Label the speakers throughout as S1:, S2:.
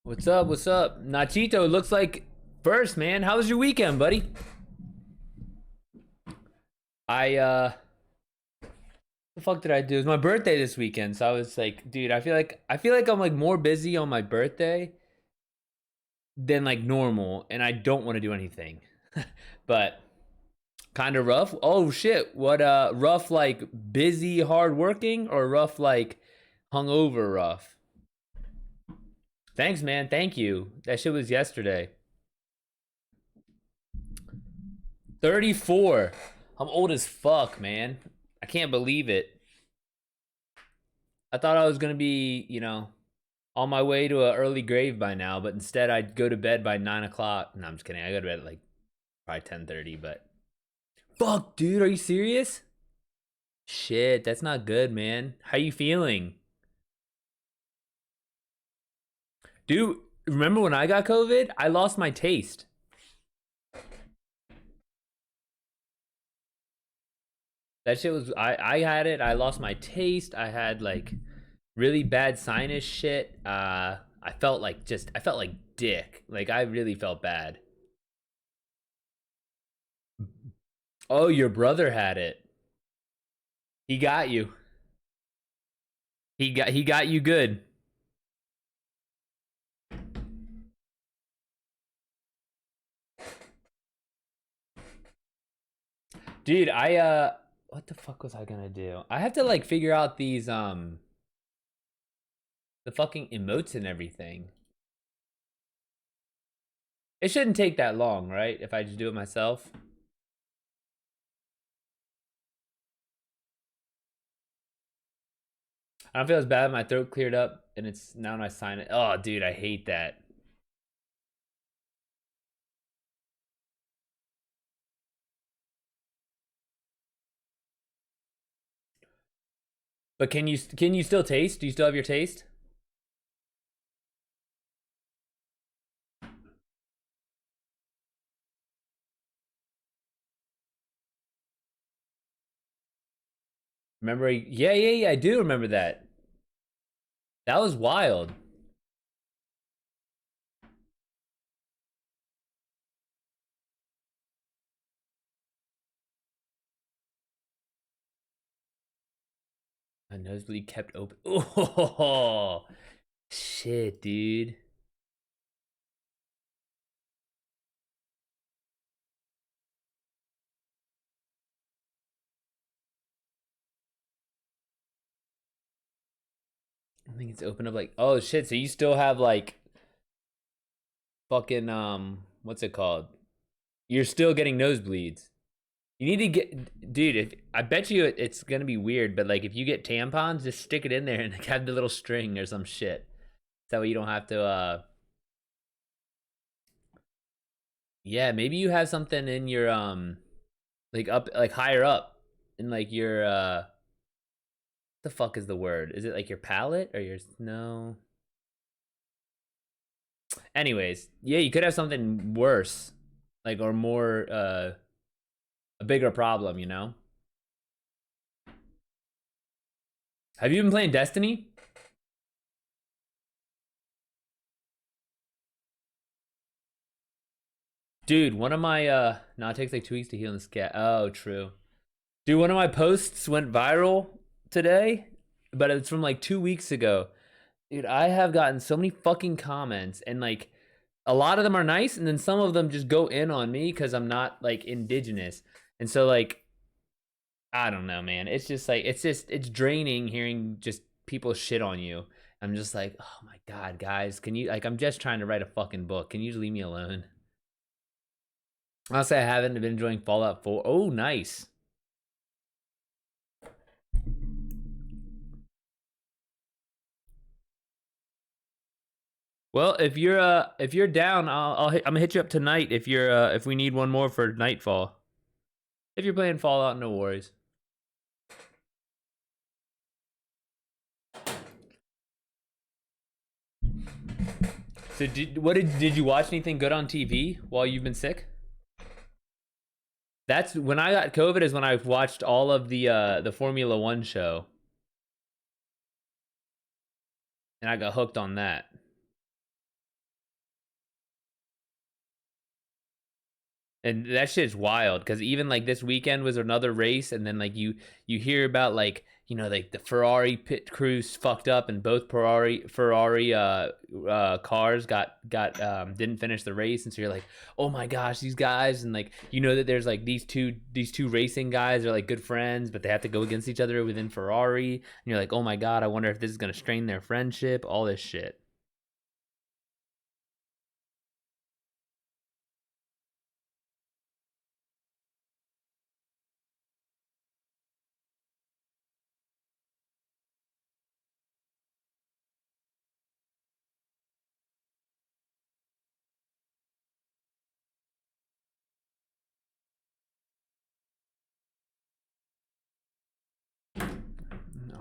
S1: What's up? What's up? Nachito, looks like first, man. How was your weekend, buddy? I the fuck did I do? It was my birthday this weekend, so I was like, dude, I feel like I'm like more busy on my birthday than like normal, and I don't want to do anything. But kind of rough. Oh shit. What rough like busy hard working or rough like hungover rough? Thanks, man. Thank you. That shit was yesterday. 34. I'm old as fuck, man. I can't believe it. I thought I was gonna be, on my way to an early grave by now, but instead I'd go to bed by 9 o'clock. No, I'm just kidding. I go to bed at like probably 10:30. But fuck, dude, are you serious? Shit, that's not good, man. How you feeling, dude? Remember when I got COVID? I lost my taste. That shit was I had it. I lost my taste. I had like really bad sinus shit. I felt like dick. Like I really felt bad. Oh, your brother had it. He got you. He got you good. Dude, I what the fuck was I gonna do? I have to like figure out these the fucking emotes and everything. It shouldn't take that long, right? If I just do it myself. I don't feel as bad. My throat cleared up and it's now my sinus. Oh, dude, I hate that. But can you still taste? Do you still have your taste? Remember? Yeah, yeah, yeah. I do remember that. That was wild. My nosebleed kept open. Oh shit, dude. I think it's opened up like oh shit. So you still have like fucking what's it called? You're still getting nosebleeds. You need to get, dude. If I bet you it's gonna be weird, but like if you get tampons, just stick it in there and have the little string or some shit. That way you don't have to. Yeah, maybe you have something in your like up, like higher up, in like your the fuck is the word? Is it like your palate or your no? Anyways, yeah, you could have something worse, like or more a bigger problem. Have you been playing Destiny? Dude, one of my no, it takes like 2 weeks to heal in the scat. Oh, true. Dude, one of my posts went viral today, but it's from like 2 weeks ago. Dude, I have gotten so many fucking comments, and like a lot of them are nice, and then some of them just go in on me because I'm not like indigenous. And so like I don't know, man. It's just like it's draining hearing just people shit on you. I'm just like, oh my god, guys, can you like I'm just trying to write a fucking book. Can you just leave me alone? Honestly, I haven't been enjoying Fallout 4. Oh, nice. Well, if you're down, I'm gonna hit you up tonight if we need one more for Nightfall. If you're playing Fallout, no worries. So did you watch anything good on TV while you've been sick? That's when I got COVID. Is when I watched all of the Formula One show, and I got hooked on that. And that shit's wild because even like this weekend was another race, and then like you hear about like like the Ferrari pit crews fucked up, and both Ferrari cars got didn't finish the race, and so you're like, oh my gosh, these guys, and like that there's like these two racing guys are like good friends, but they have to go against each other within Ferrari, and you're like, oh my god, I wonder if this is gonna strain their friendship, all this shit.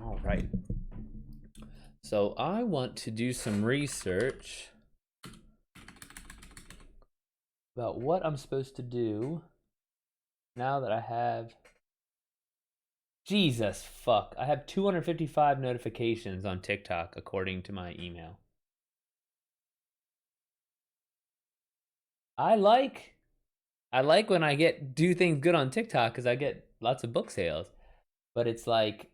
S1: All right. So I want to do some research about what I'm supposed to do now that I have. Jesus fuck. I have 255 notifications on TikTok according to my email. I like when I do things good on TikTok because I get lots of book sales. But it's like,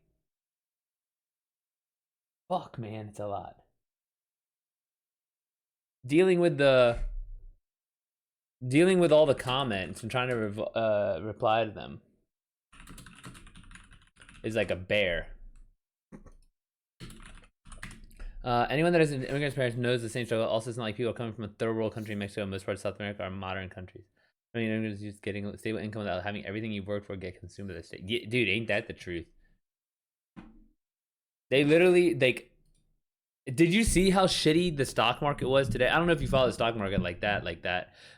S1: fuck man, it's a lot. Dealing with all the comments and trying to reply to them is like a bear. Anyone that has an immigrant's parents knows the same struggle. Also, it's not like people coming from a third world country, Mexico, and most parts of South America are modern countries. I mean, immigrants just getting a stable income without having everything you've worked for get consumed by the state. Yeah, dude, ain't that the truth? They literally like. Did you see how shitty the stock market was today? I don't know if you follow the stock market like that,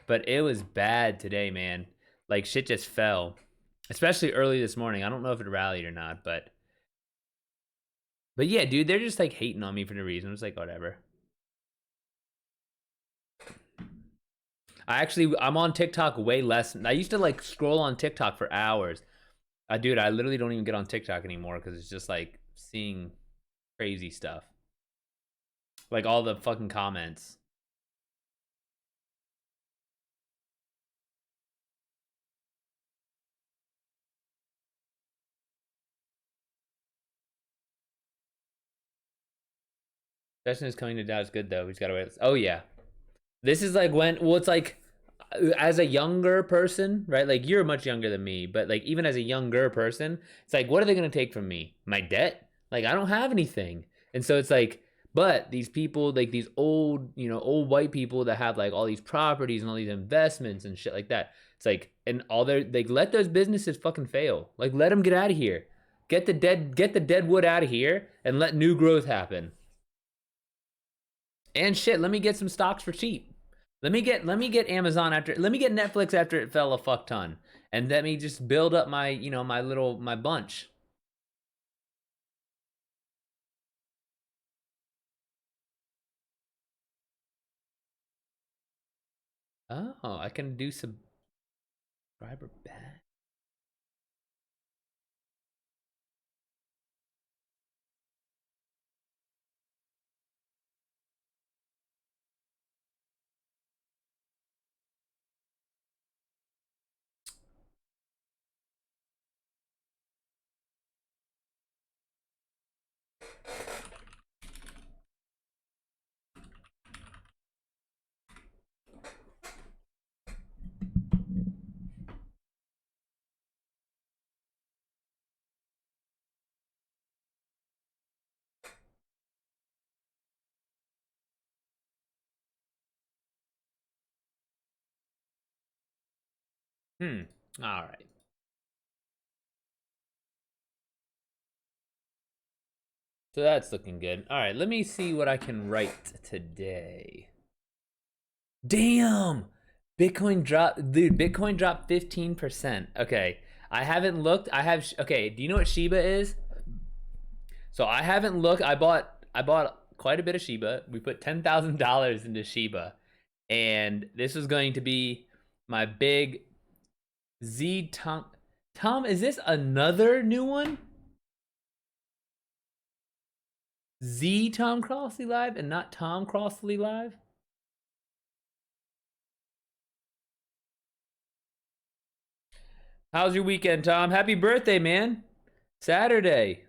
S1: but it was bad today, man. Like shit just fell, especially early this morning. I don't know if it rallied or not, but yeah, dude, they're just like hating on me for no reason. I'm just like, whatever. I'm on TikTok way less. I used to like scroll on TikTok for hours. Dude, I literally don't even get on TikTok anymore because it's just like seeing crazy stuff. Like all the fucking comments. Session is coming to Dallas good though. We just gotta wait. Oh yeah. This is like it's like as a younger person, right? Like you're much younger than me, but like even as a younger person, it's like, what are they gonna take from me? My debt? Like I don't have anything. And so it's like, but these people, like these old, old white people that have like all these properties and all these investments and shit like that. It's like, and all their like let those businesses fucking fail. Like let them get out of here. Get the dead wood out of here and let new growth happen. And shit, let me get some stocks for cheap. Let me get Amazon let me get Netflix after it fell a fuck ton. And let me just build up my, my bunch. Oh, I can do subscriber back. All right. So that's looking good. All right, let me see what I can write today. Damn! Bitcoin dropped, dude. Bitcoin dropped 15%. Okay, I haven't looked. Okay. Do you know what Shiba is? So I haven't looked. I bought quite a bit of Shiba. We put $10,000 into Shiba, and this was going to be my big Z Tom. Tom, is this another new one? Z Tom Crossley Live and not Tom Crossley Live? How's your weekend, Tom? Happy birthday, man. Saturday.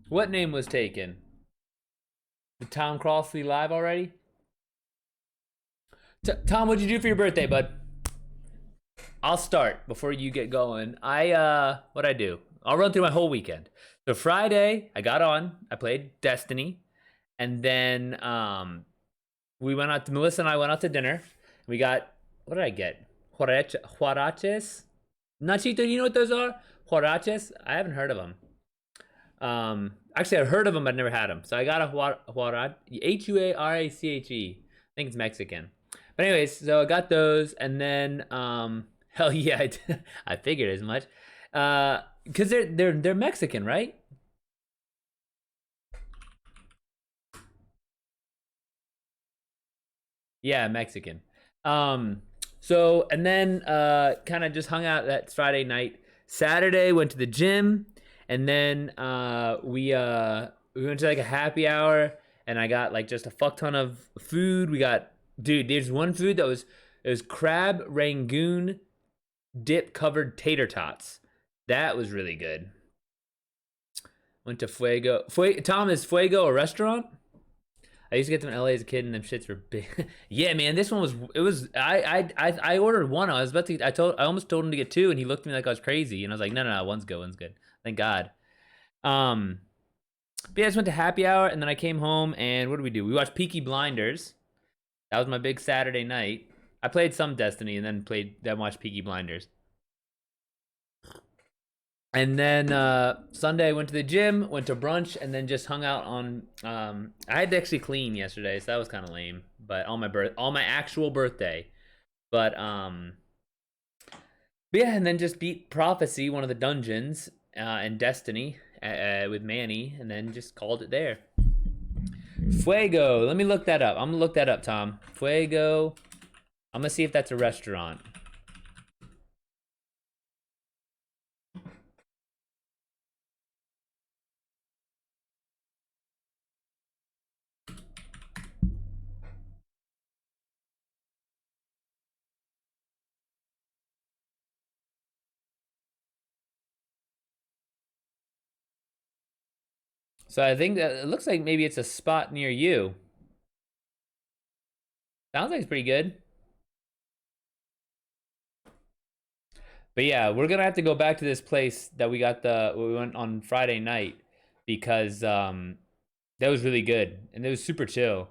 S1: What name was taken? Did Tom Crossley live already? Tom, what'd you do for your birthday, bud? I'll start before you get going. What'd I do? I'll run through my whole weekend. So Friday, I got on. I played Destiny, and then we went out. Melissa and I went out to dinner. We got, what did I get? Huaraches. Nachito, you know what those are? Huaraches. I haven't heard of them. Actually, I've heard of them, but I've never had them. So I got a huarache, Huarache. I think it's Mexican. But anyways, so I got those, and then hell yeah, I figured as much. Because they're Mexican, right? Yeah, Mexican. So and then kind of just hung out that Friday night. Saturday went to the gym, and then we went to like a happy hour, and I got like just a fuck ton of food. We got, dude, there's one food that was, it was crab rangoon dip covered tater tots. That was really good. Went to Fuego. Tom, is Fuego a restaurant? I used to get them in LA as a kid, and them shits were big. Yeah, man, this one was. It was. I ordered one. I was about to. I almost told him to get two, and he looked at me like I was crazy, and I was like, no, one's good, one's good. Thank God. Um, but yeah, I just went to happy hour, and then I came home, and what did we do? We watched Peaky Blinders. That was my big Saturday night. I played some Destiny, and then watched Peaky Blinders. And then Sunday, I went to the gym, went to brunch, and then just hung out on. I had to actually clean yesterday, so that was kind of lame. But on my actual birthday. But yeah, and then just beat Prophecy, one of the dungeons, in Destiny with Manny, and then just called it there. Fuego. Let me look that up. I'm gonna look that up, Tom. Fuego. I'm gonna see if that's a restaurant. So I think that it looks like maybe it's a spot near you. Sounds like it's pretty good. But yeah, we're gonna have to go back to this place that we went on Friday night because that was really good and it was super chill.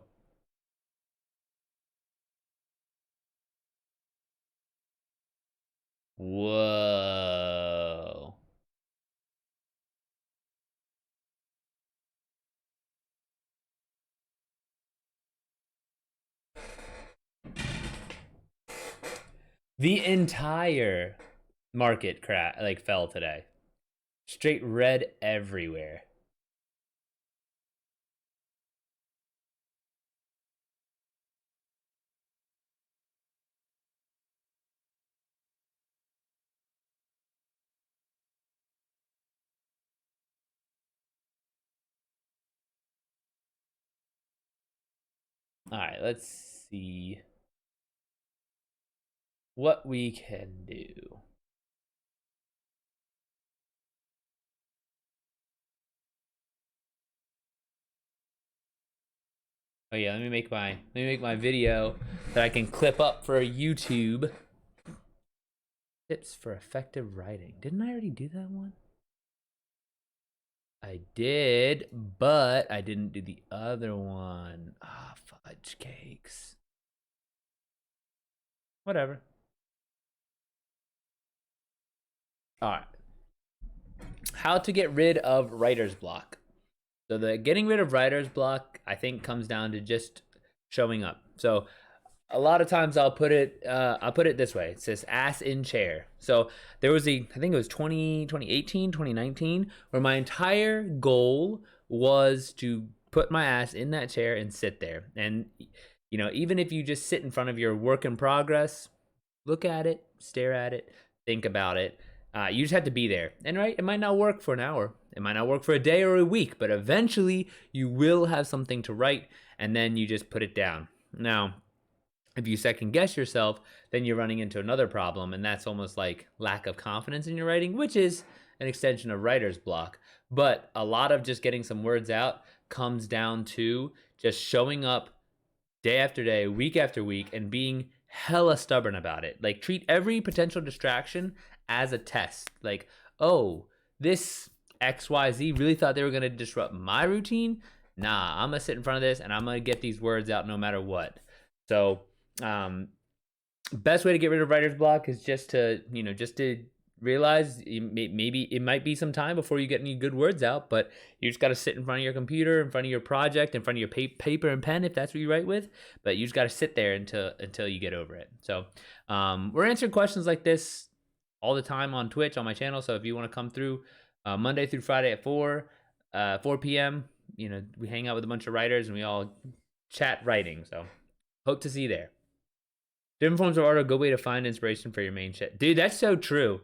S1: Whoa. The entire market fell today. Straight red everywhere. All right, let's see what we can do. Oh yeah, let me make my video that I can clip up for YouTube. Tips for effective writing. Didn't I already do that one? I did, but I didn't do the other one. Ah, fudge cakes. Whatever. All right. How to get rid of writer's block. So the getting rid of writer's block, I think, comes down to just showing up. So a lot of times I'll put it this way. It says ass in chair. So there was I think it was 2018, 2019, where my entire goal was to put my ass in that chair and sit there. And even if you just sit in front of your work in progress, look at it, stare at it, think about it. You just have to be there. And right, it might not work for an hour. It might not work for a day or a week, but eventually you will have something to write, and then you just put it down. Now, if you second guess yourself, then you're running into another problem, and that's almost like lack of confidence in your writing, which is an extension of writer's block. But a lot of just getting some words out comes down to just showing up day after day, week after week, and being hella stubborn about it. Like, treat every potential distraction as a test. Like, oh, this XYZ really thought they were going to disrupt my routine. Nah, I'm going to sit in front of this and I'm going to get these words out no matter what. So, best way to get rid of writer's block is just to, just to realize maybe it might be some time before you get any good words out, but you just got to sit in front of your computer, in front of your project, in front of your paper and pen if that's what you write with. But you just got to sit there until you get over it. So we're answering questions like this all the time on Twitch on my channel. So if you want to come through Monday through Friday at 4 p.m., we hang out with a bunch of writers and we all chat writing. So hope to see you there. Different forms of art are a good way to find inspiration for your main shit. Dude, that's so true.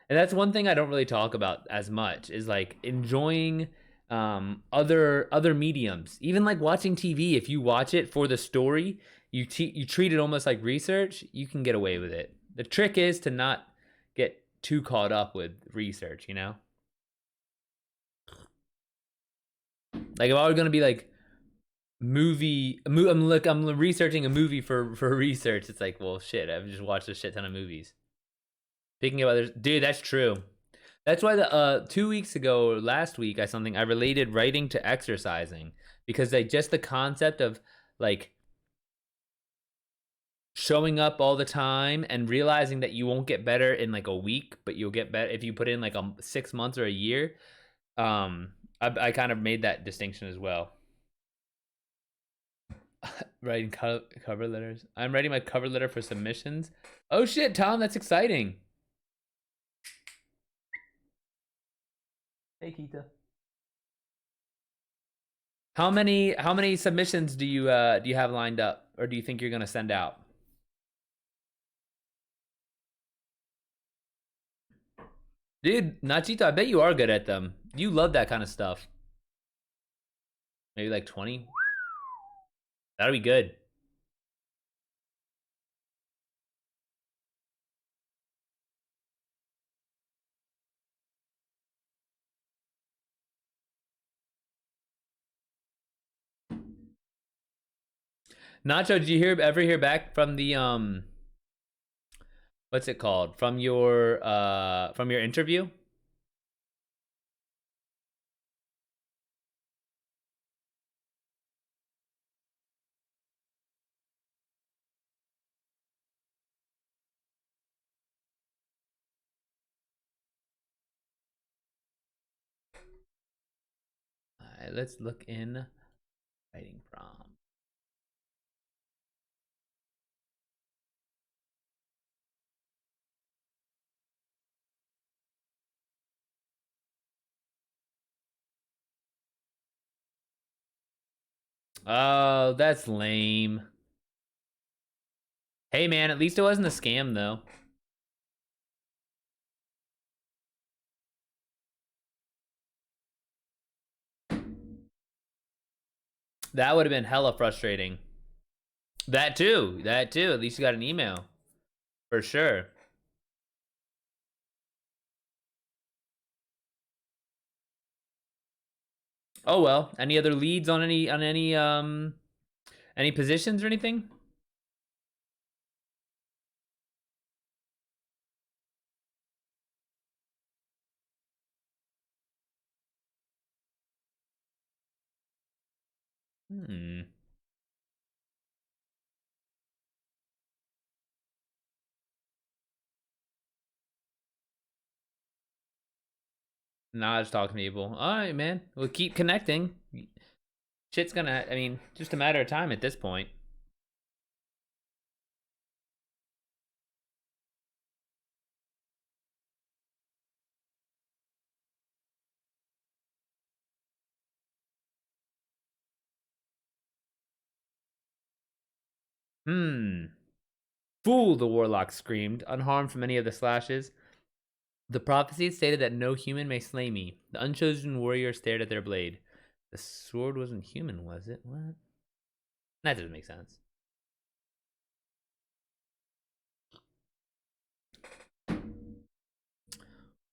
S1: And that's one thing I don't really talk about as much is like enjoying other mediums. Even like watching TV, if you watch it for the story, you treat it almost like research, you can get away with it. The trick is to not get too caught up with research, Like if I was gonna be like I'm researching a movie for research. It's like, well, shit, I've just watched a shit ton of movies. Speaking of others, dude, that's true. That's why the 2 weeks ago or last week I related writing to exercising, because just the concept of like showing up all the time and realizing that you won't get better in like a week, but you'll get better if you put in like 6 months or a year. I kind of made that distinction as well. Writing cover letters. I'm writing my cover letter for submissions. Oh shit, Tom, that's exciting. Hey, Keita. How many submissions do you have lined up, or do you think you're gonna send out? Dude, Nachito, I bet you are good at them. You love that kind of stuff. Maybe like 20. That'll be good. Nacho, did you ever hear back from the what's it called? From your interview? Alright, let's look in writing prompt. Oh, that's lame. Hey man, at least it wasn't a scam though. That would have been hella frustrating. That too. At least you got an email. For sure. Oh well. Any other leads on any positions or anything? Hmm. Nah, just talking to people. All right, man. We'll keep connecting. Shit's gonna. I mean, just a matter of time at this point. Hmm. Fool! The warlock screamed, unharmed from any of the slashes. The prophecy stated that no human may slay me. The unchosen warrior stared at their blade. The sword wasn't human, was it? What? That doesn't make sense.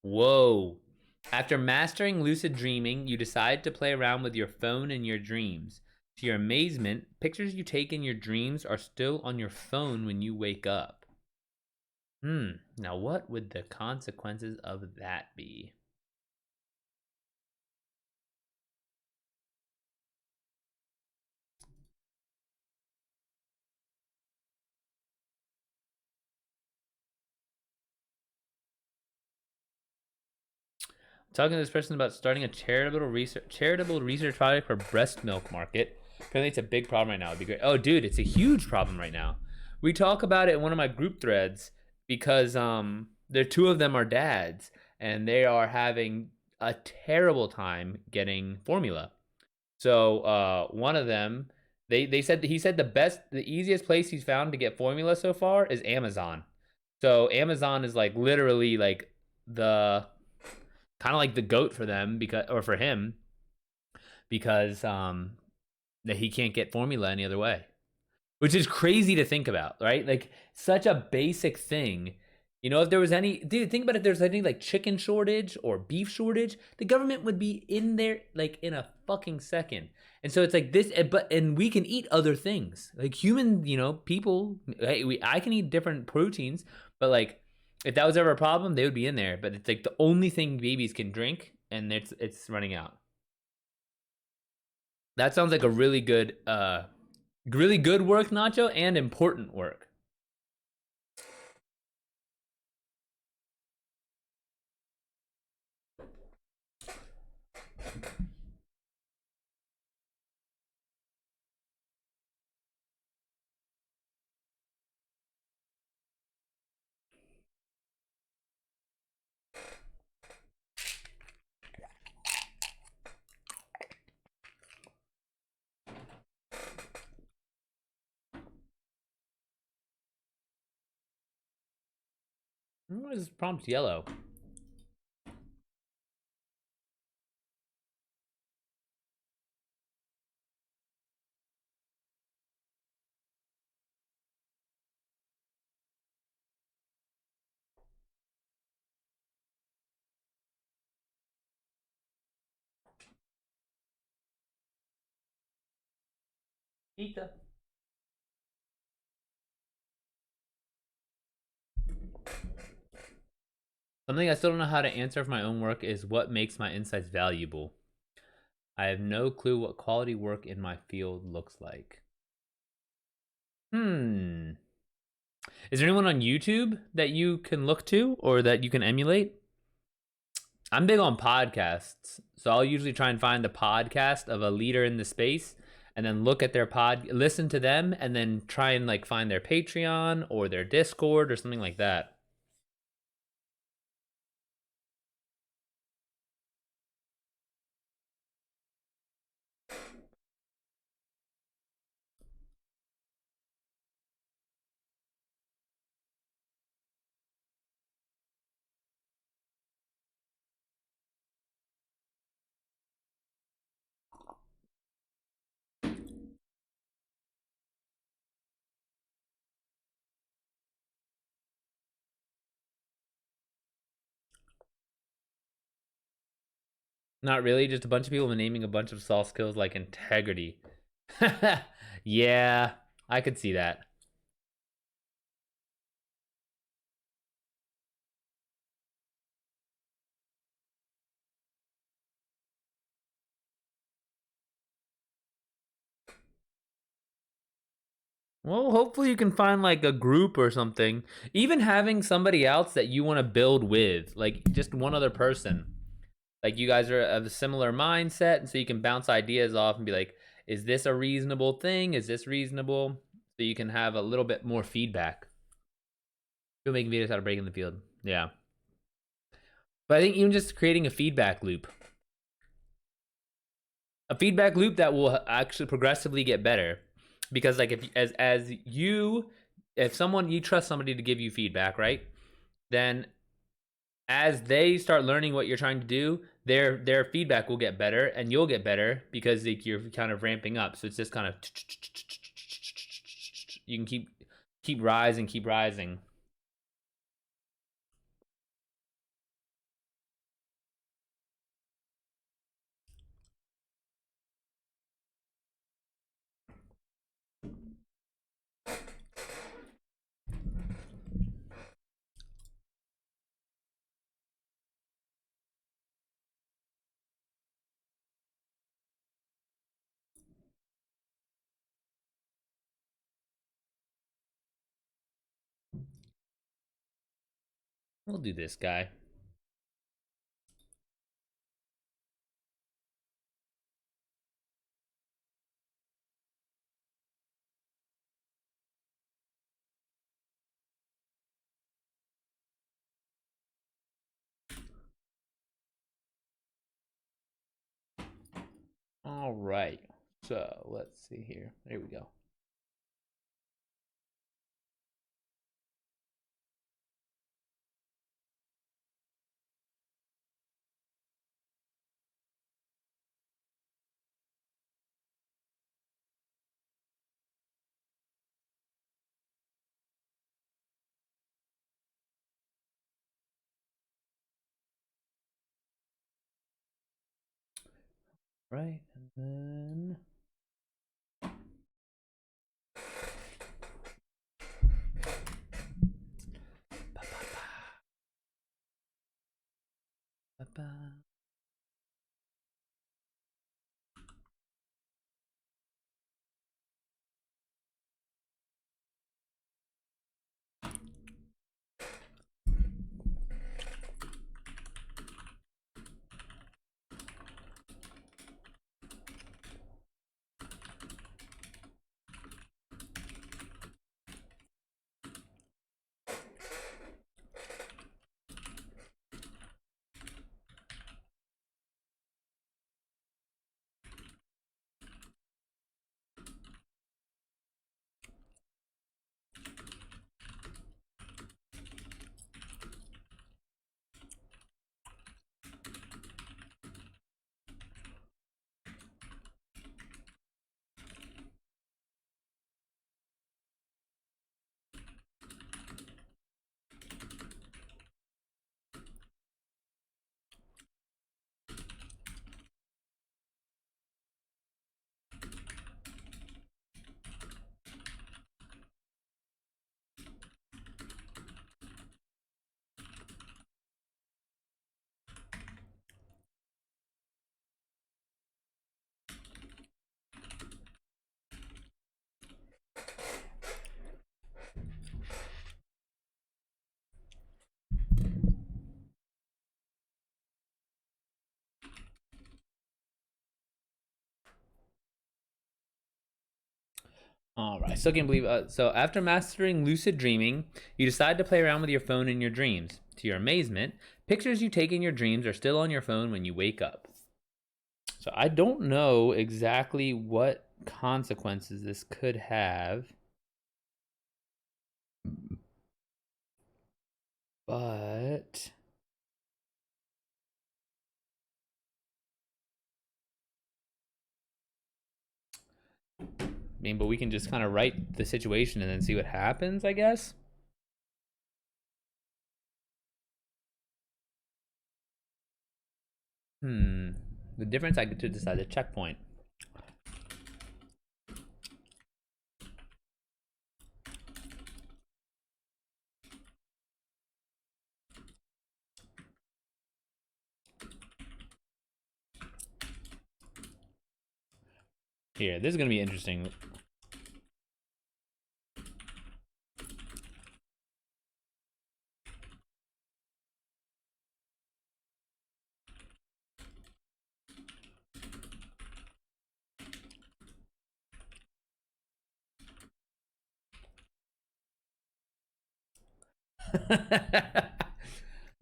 S1: Whoa. After mastering lucid dreaming, you decide to play around with your phone in your dreams. To your amazement, pictures you take in your dreams are still on your phone when you wake up. Now what would the consequences of that be? Talking to this person about starting a charitable research project for breast milk market. Apparently, it's a big problem right now. It'd be great. Oh, dude, it's a huge problem right now. We talk about it in one of my group threads because there two of them are dads and they are having a terrible time getting formula. So one of them, they said he said the easiest place he's found to get formula so far is Amazon. So Amazon is like literally like the kind of like the goat for them because or for him because that he can't get formula any other way, which is crazy to think about, right? Like such a basic thing. You know, if there was any, dude, think about if there's any like chicken shortage or beef shortage, the government would be in there like in a fucking second. And so it's like this, and we can eat other things like human, you know, people. I can eat different proteins, but like if that was ever a problem, they would be in there. But it's like the only thing babies can drink, and it's running out. That sounds like a really good work, Nacho, and important work. What is prompt yellow? Pizza. Something I still don't know how to answer for my own work is what makes my insights valuable. I have no clue what quality work in my field looks like. Is there anyone on YouTube that you can look to or that you can emulate? I'm big on podcasts, so I'll usually try and find the podcast of a leader in the space and then look at their listen to them, and then try and like find their Patreon or their Discord or something like that. Not really, just a bunch of people naming a bunch of soft skills like integrity. Yeah, I could see that. Well, hopefully you can find like a group or something. Even having somebody else that you want to build with, like just one other person. Like you guys are of a similar mindset, and so you can bounce ideas off and be like, is this a reasonable thing? Is this reasonable? So you can have a little bit more feedback. You'll make videos how to break in the field. Yeah. But I think even just creating a feedback loop. A feedback loop that will actually progressively get better. Because like if someone you trust somebody to give you feedback, right? Then as they start learning what you're trying to do, their feedback will get better, and you'll get better because like, you're kind of ramping up. So it's just kind of you can keep rising, keep rising. We'll do this guy. All right. So let's see here. There we go. Right, and then ba-ba. All right, still can't believe. So after mastering lucid dreaming, you decide to play around with your phone in your dreams. To your amazement, pictures you take in your dreams are still on your phone when you wake up. So I don't know exactly what consequences this could have, but I mean, but we can just kind of write the situation and then see what happens, I guess. The difference I get to decide the checkpoint. Here, this is gonna be interesting.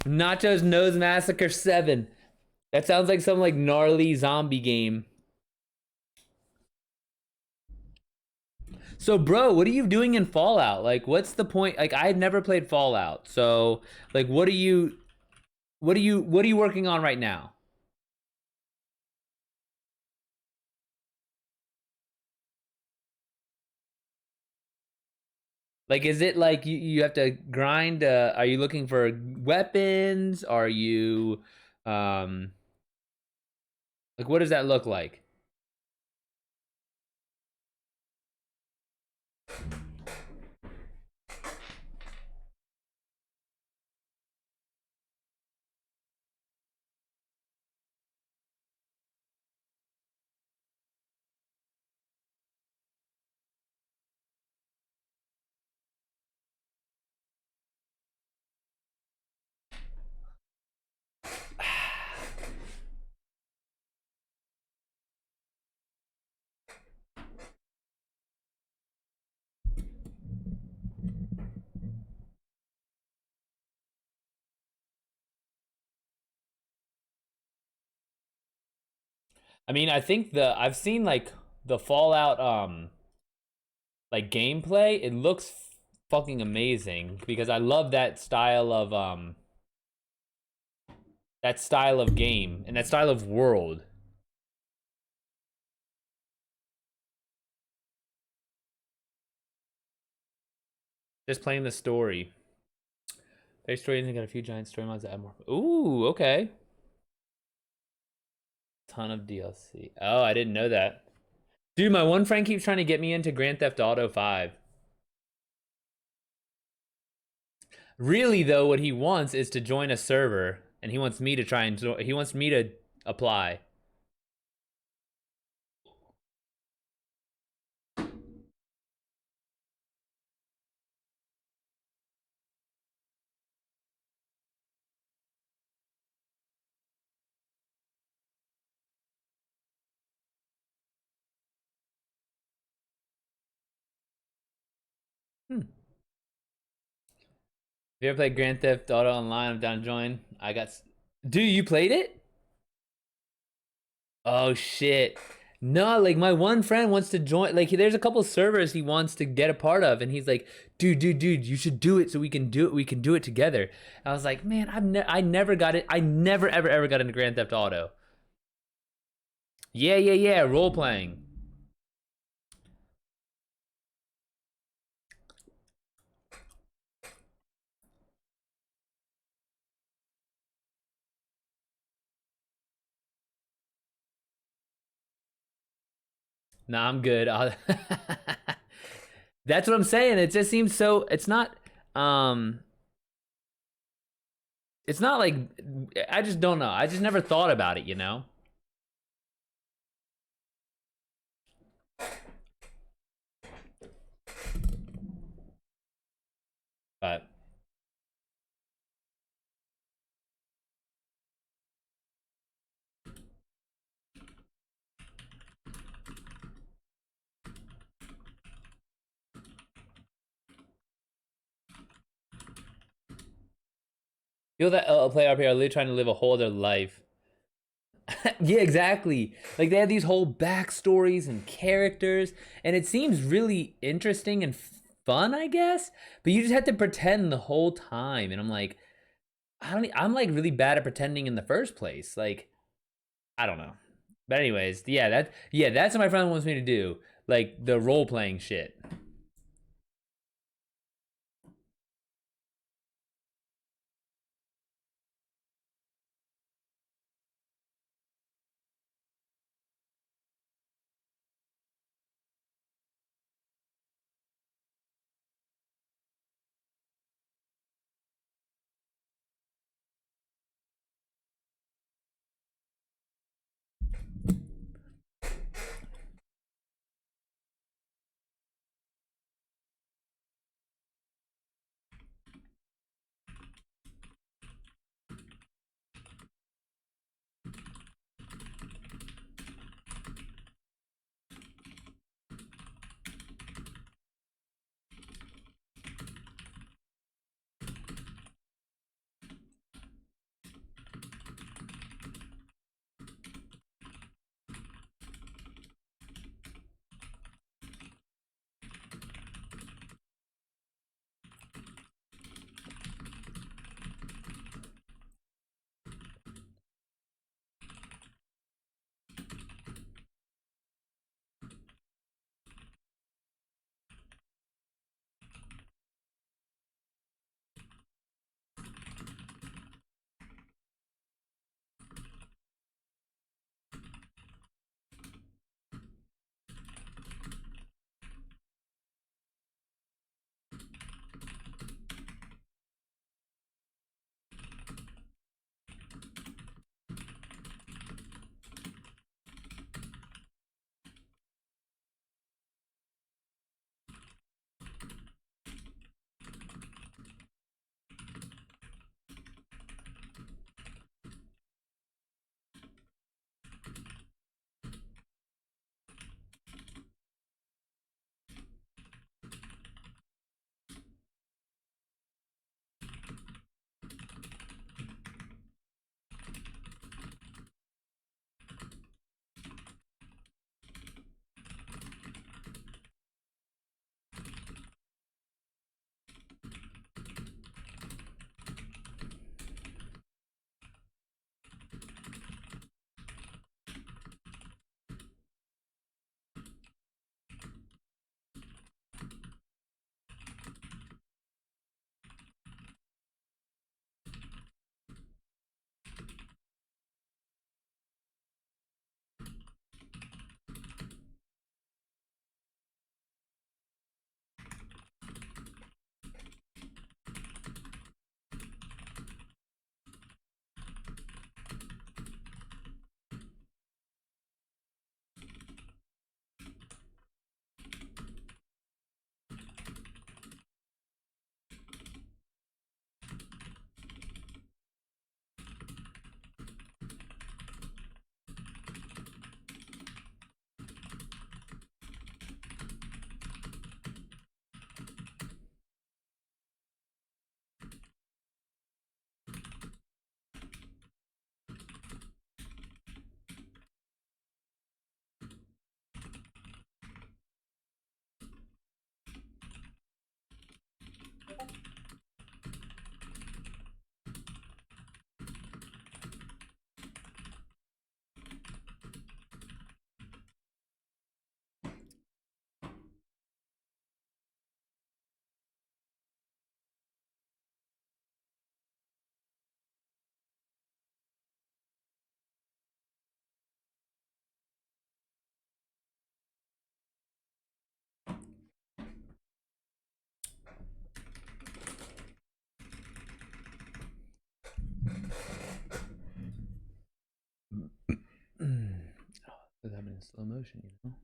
S1: Nachos Nose Massacre 7. That sounds like some like gnarly zombie game. So, bro, what are you doing in Fallout? Like, what's the point? Like, I had never played Fallout, so like, what are you? what are you working on right now? Like, is it like you have to grind? Are you looking for weapons? Are you, um, like, what does that look like? I mean, I think I've seen like the Fallout like gameplay. It looks fucking amazing because I love that style of game and that style of world. Just playing the story. Base story hasn't got a few giant story mods that add more. Ooh, okay. Ton of DLC. Oh, I didn't know that. Dude, my one friend keeps trying to get me into Grand Theft Auto 5. Really though, what he wants is to join a server and he wants me to he wants me to apply. Hmm. Have you ever played Grand Theft Auto Online? I'm down to join. Dude, you played it? Oh shit. No, like my one friend wants to join. Like, there's a couple servers he wants to get a part of, and he's like, dude, you should do it so we can do it. We can do it together." And I was like, "Man, I never got it. I never ever got into Grand Theft Auto." Yeah. Role playing. Nah, I'm good. That's what I'm saying. It just seems so. Um, it's not like I just don't know. I just never thought about it, you know. But feel that player up here are literally trying to live a whole other life. Yeah, exactly. Like they have these whole backstories and characters, and it seems really interesting and fun, I guess. But you just have to pretend the whole time, and I'm like, I don't. I'm like really bad at pretending in the first place. Like I don't know. But anyways, yeah, that's what my friend wants me to do. Like the role playing shit. with having in slow motion, you know?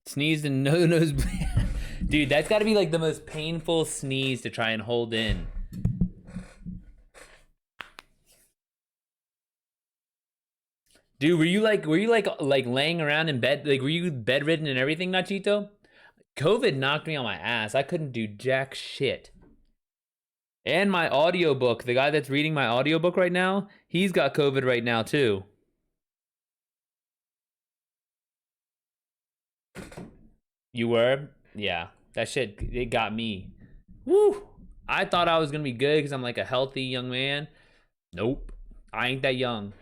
S1: Sneezed and no nose. Dude, that's got to be like the most painful sneeze to try and hold in. Dude, were you like laying around in bed? Like, were you bedridden and everything, Nachito? COVID knocked me on my ass. I couldn't do jack shit. And my audiobook, the guy that's reading my audiobook right now, he's got COVID right now too. You were? Yeah. That shit, it got me. Woo! I thought I was gonna be good because I'm like a healthy young man. Nope. I ain't that young.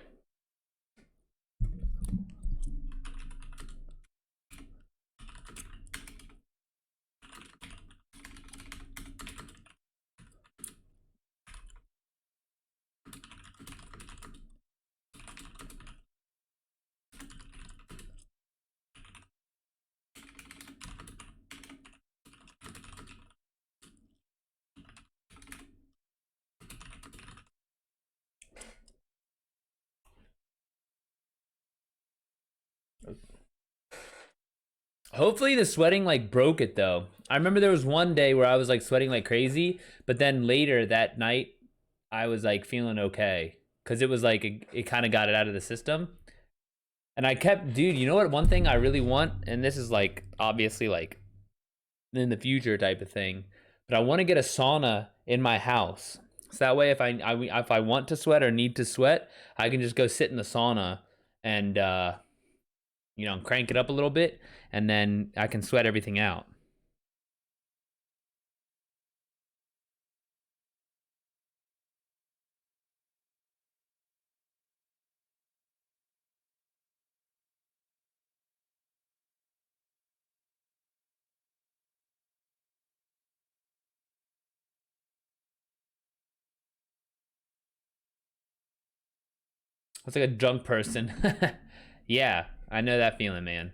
S1: Hopefully the sweating like broke it though. I remember there was one day where I was like sweating like crazy, but then later that night I was like feeling okay because it was like it kind of got it out of the system. And I kept, dude, you know what? One thing I really want, and this is like obviously like in the future type of thing, but I want to get a sauna in my house. So that way, if I want to sweat or need to sweat, I can just go sit in the sauna and crank it up a little bit, and then I can sweat everything out. It's like a drunk person. Yeah, I know that feeling, man.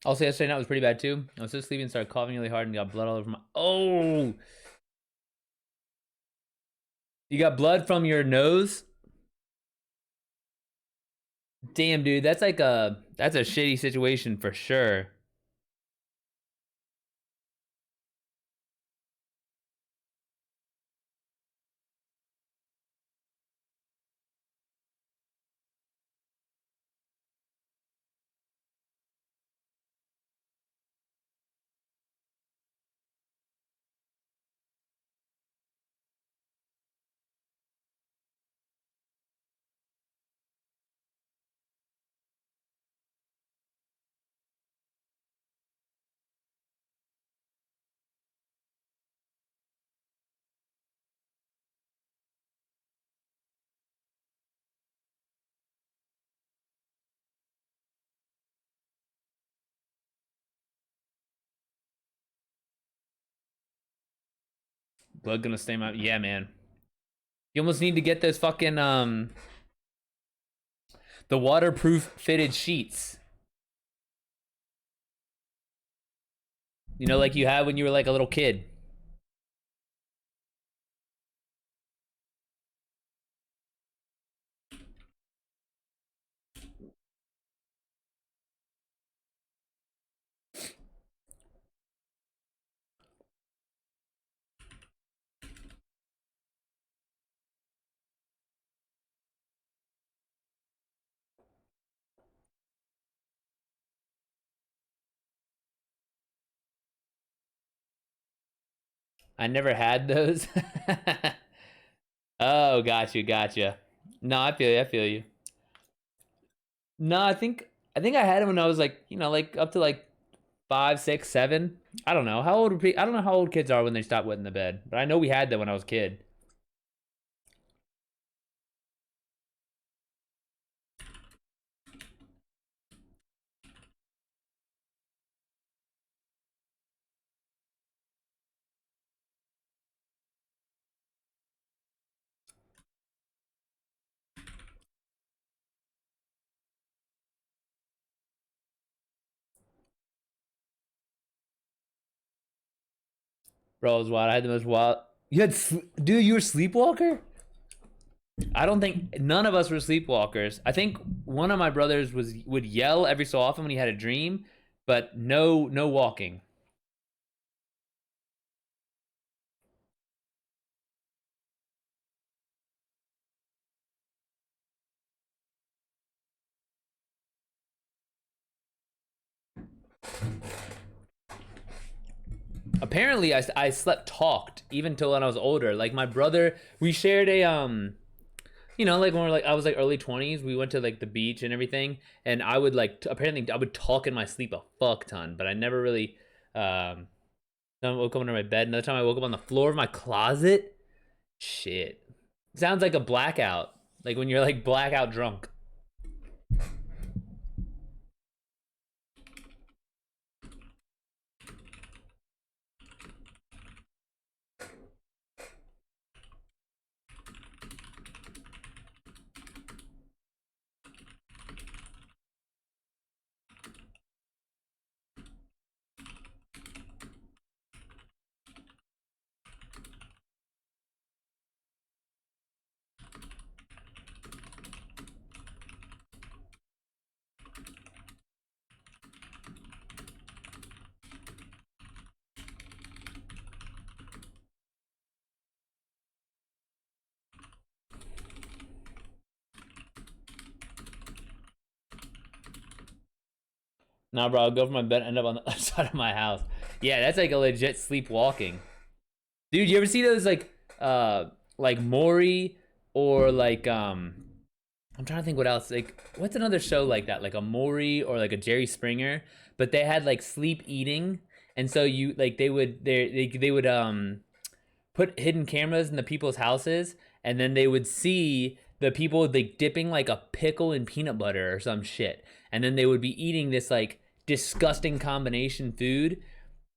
S1: Also, yesterday night was pretty bad too. I was just sleeping, started coughing really hard, and got blood all over my. Oh, you got blood from your nose? Damn, dude, that's a shitty situation for sure. Blood gonna stain my. Yeah, man. You almost need to get those fucking the waterproof fitted sheets. You know, like you had when you were like a little kid. I never had those. Oh, got you, gotcha. No, I feel you. I feel you. No, I think I had it when I was like, like up to like 5, 6, 7. I don't know how old. I don't know how old kids are when they stop wetting the bed, but I know we had that when I was a kid. Bro, it was wild. I had the most wild. You had, dude, you were a sleepwalker? I don't think none of us were sleepwalkers. I think one of my brothers would yell every so often when he had a dream, but no walking. Apparently, I slept talked even till when I was older. Like my brother, we shared a like when we're like I was like early 20s, we went to like the beach and everything, and I would like apparently I would talk in my sleep a fuck ton, but I never really I woke up under my bed. Another time I woke up on the floor of my closet. Shit. Sounds like a blackout. Like when you're like blackout drunk. Nah, bro, I'll go from my bed, end up on the other side of my house. Yeah, that's like a legit sleepwalking. Dude, you ever see those like Maury or like I'm trying to think what else. Like what's another show like that? Like a Maury or like a Jerry Springer, but they had like sleep eating, and so you like they would put hidden cameras in the people's houses, and then they would see the people like dipping like a pickle in peanut butter or some shit, and then they would be eating this like disgusting combination food.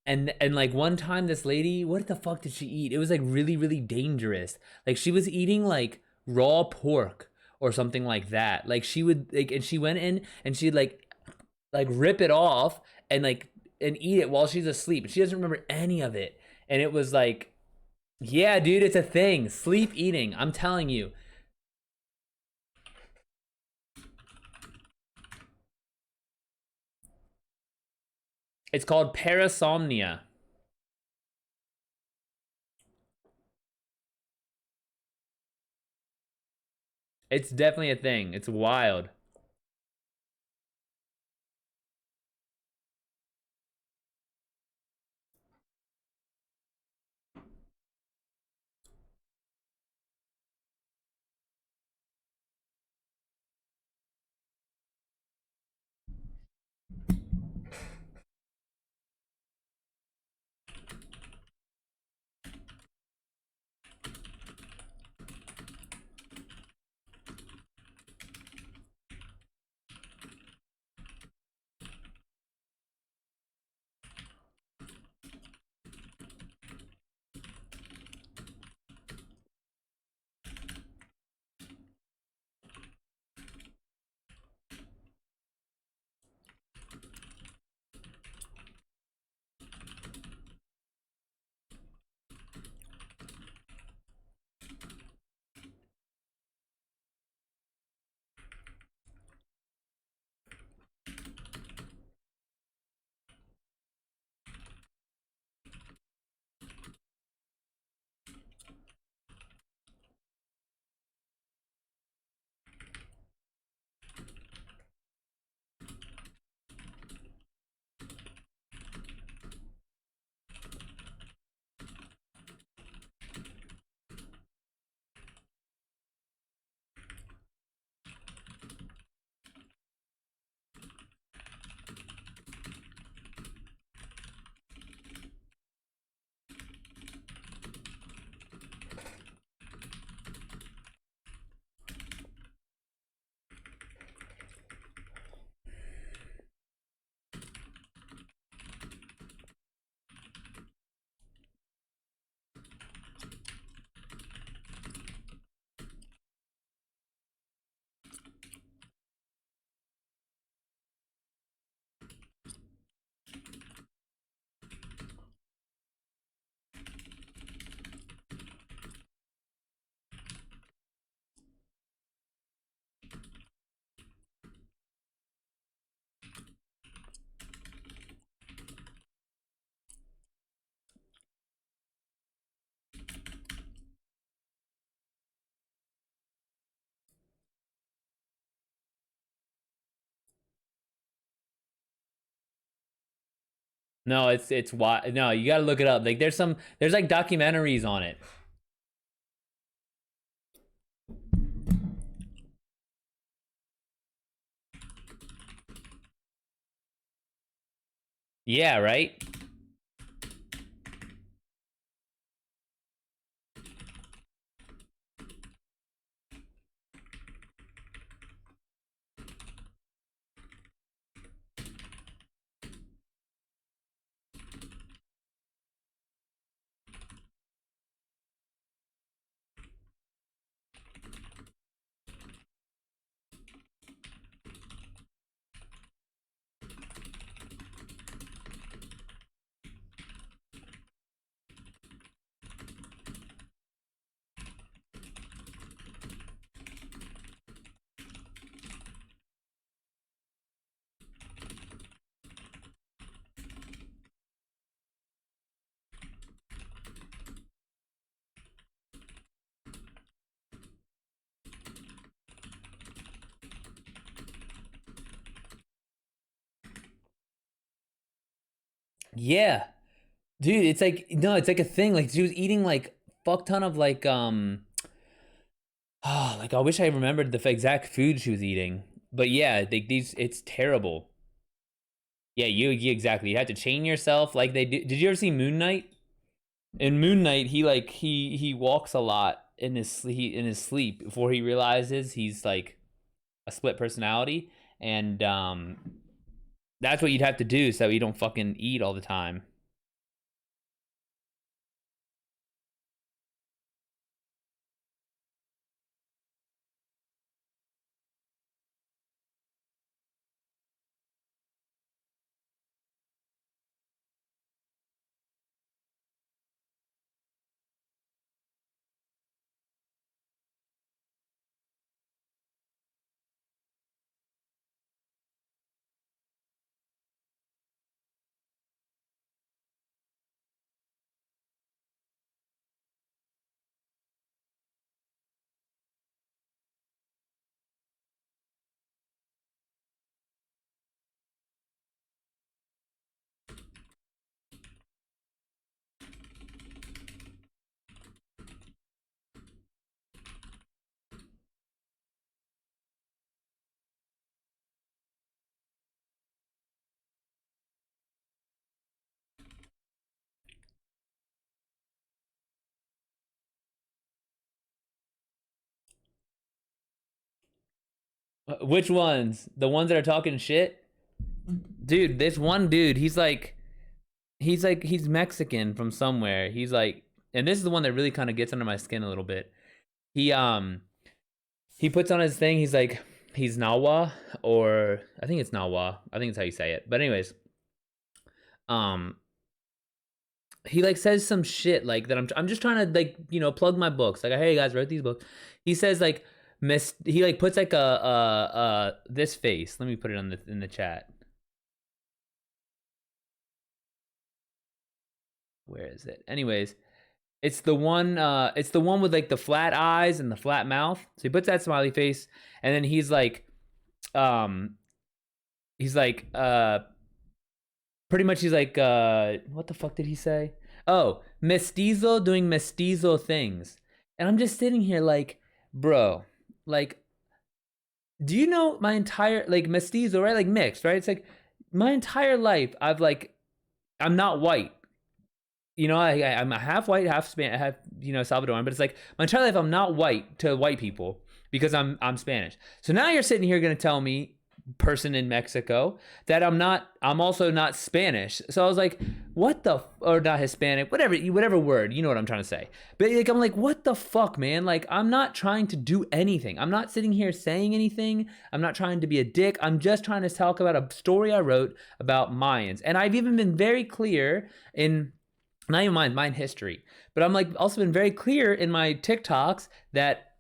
S1: And like one time this lady, what the fuck did she eat? It was like really dangerous. Like she was eating like raw pork or something like that. Like she would like, and she went in and she'd like rip it off and like and eat it while she's asleep. She doesn't remember any of it. And it was like, yeah, dude, it's a thing. Sleep eating. I'm telling you. It's called parasomnia. It's definitely a thing. It's wild. No, it's why. No, you gotta look it up. Like there's like documentaries on it. Yeah, right. Yeah, dude. It's like no, it's like a thing. Like she was eating like fuck ton of like oh, like I wish I remembered the exact food she was eating. But yeah, these it's terrible. Yeah, you exactly. You have to chain yourself like they do. Did you ever see Moon Knight? In Moon Knight, he like he walks a lot in his sleep before he realizes he's like a split personality, and that's what you'd have to do so you don't fucking eat all the time. Which ones? The ones that are talking shit? Dude, this one dude, he's Mexican from somewhere. He's like, and this is the one that really kind of gets under my skin a little bit. He he puts on his thing. He's like, he's Nawa, or I think it's Nawa. I think it's how you say it. But anyways, um, he like says some shit like that. I'm just trying to like plug my books. Like, hey guys, wrote these books. He says like he like puts like a this face. Let me put it on the in the chat. Where is it? Anyways, it's the one with like the flat eyes and the flat mouth. So he puts that smiley face, and then um he's like pretty much he's like what the fuck did he say? Oh, mestizo doing mestizo things. And I'm just sitting here like, bro, like, do you know my entire like mestizo, right? Like mixed, right? It's like my entire life I'm not white. I'm a half white, half half Salvadoran, but it's like my entire life I'm not white to white people because I'm Spanish. So now you're sitting here gonna tell me, person in Mexico, that I'm also not Spanish. So I was like, what the or not Hispanic, whatever word, you know what I'm trying to say. But like I'm like, what the fuck, man? Like I'm not trying to do anything. I'm not sitting here saying anything. I'm not trying to be a dick. I'm just trying to talk about a story I wrote about Mayans. And I've even been very clear in not even mine history, but I'm like also been very clear in my TikToks that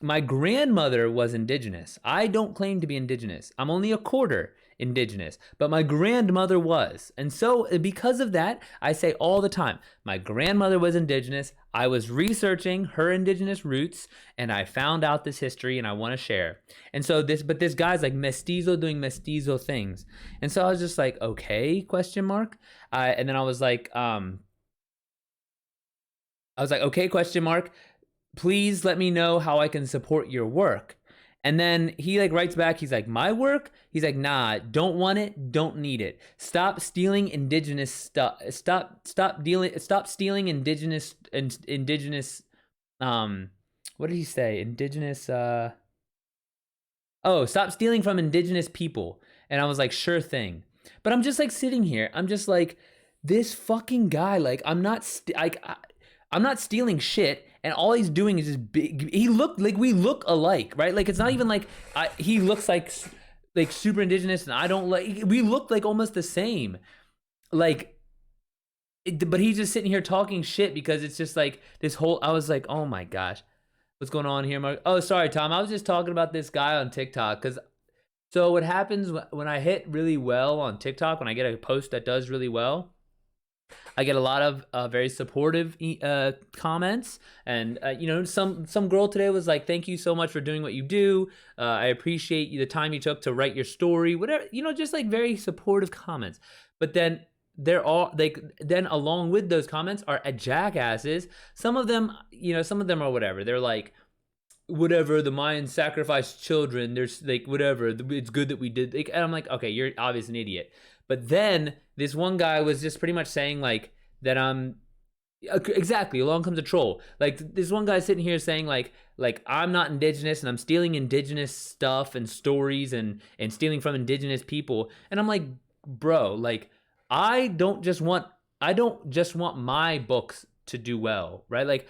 S1: my grandmother was indigenous. I don't claim to be indigenous. I'm only a quarter indigenous, but my grandmother was. And so, because of that, I say all the time, my grandmother was indigenous. I was researching her indigenous roots and I found out this history and I want to share. And so this guy's like mestizo doing mestizo things. And so I was just like, okay, question mark. And then I was like, okay, question mark. Please let me know how I can support your work. And then he like writes back, he's like, my work? He's like, nah, don't want it, don't need it. Stop stealing indigenous stuff. Stop stealing indigenous what did he say? Indigenous oh, stop stealing from indigenous people. And I was like, sure thing. But I'm just like sitting here. I'm just like, this fucking guy, like, I'm not stealing shit, and all he's doing is just big. He looked like we look alike, right? Like it's not even like he looks like super indigenous, and I don't like. We look like almost the same, like. But he's just sitting here talking shit because it's just like this whole. I was like, oh my gosh, what's going on here, Mark? Oh, sorry, Tom. I was just talking about this guy on TikTok because. So what happens when I hit really well on TikTok, when I get a post that does really well, I get a lot of very supportive comments, and some girl today was like, "Thank you so much for doing what you do. I appreciate the time you took to write your story. Whatever, just like very supportive comments." But then then along with those comments are jackasses. Some of them, some of them are whatever. They're like, whatever, the Mayans sacrificed children. There's like whatever. It's good that we did. Like, and I'm like, okay, you're obviously an idiot. But then this one guy was just pretty much saying like that I'm exactly, along comes a troll. Like this one guy sitting here saying like I'm not indigenous and I'm stealing indigenous stuff and stories and stealing from indigenous people. And I'm like, bro, like I don't just want my books to do well, right? Like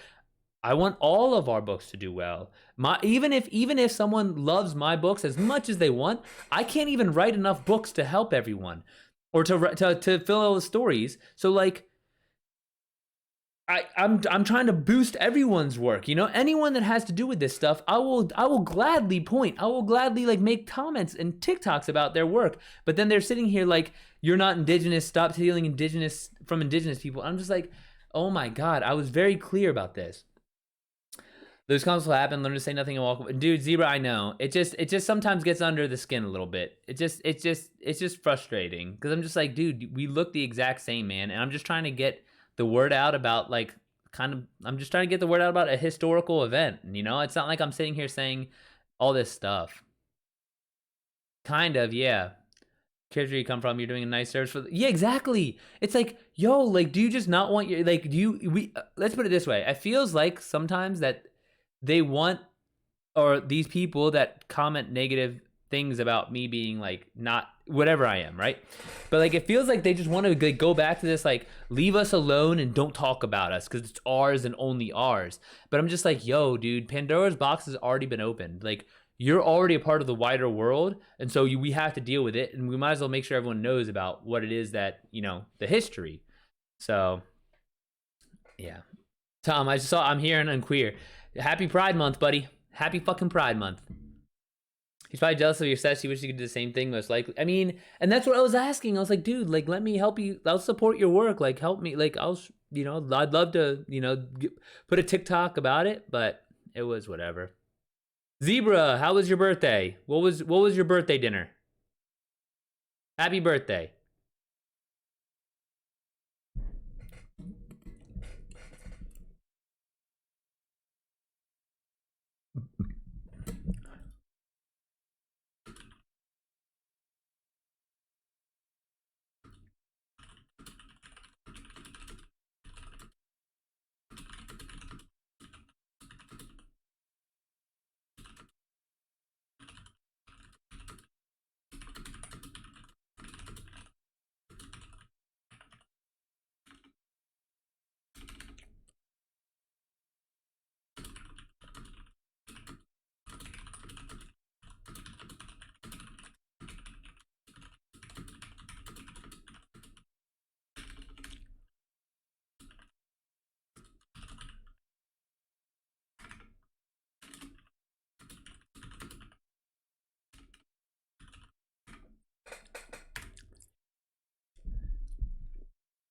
S1: I want all of our books to do well. Even if someone loves my books as much as they want, I can't even write enough books to help everyone, or to fill all the stories. So like, I'm trying to boost everyone's work. Anyone that has to do with this stuff, I will gladly point. I will gladly like make comments and TikToks about their work. But then they're sitting here like, you're not indigenous. Stop stealing indigenous from indigenous people. I'm just like, oh my god. I was very clear about this. Those comments will happen. Learn to say nothing and walk away. Dude, Zebra, I know. It just sometimes gets under the skin a little bit. It's just frustrating because I'm just like, dude, we look the exact same, man. And I'm just trying to get the word out about I'm just trying to get the word out about a historical event. It's not like I'm sitting here saying all this stuff. Kind of, yeah. Here's where you come from. You're doing a nice service for. Yeah, exactly. It's like, yo, like, do you just not want your like? Let's put it this way. It feels like sometimes that they want, or these people that comment negative things about me being like not whatever I am, right? But like it feels like they just want to like go back to this like, leave us alone and don't talk about us because it's ours and only ours. But I'm just like, yo, dude, Pandora's box has already been opened. Like you're already a part of the wider world, and so we have to deal with it, and we might as well make sure everyone knows about what it is that the history. So yeah, Tom, I'm here and I'm queer. Happy Pride Month, buddy. Happy fucking Pride Month. He's probably jealous of your set. He wishes he could do the same thing, most likely. I mean, and that's what I was asking. I was like, dude, like, let me help you. I'll support your work. Like, help me. Like, I'd love to, put a TikTok about it, but it was whatever. Zebra, how was your birthday? What was your birthday dinner? Happy birthday.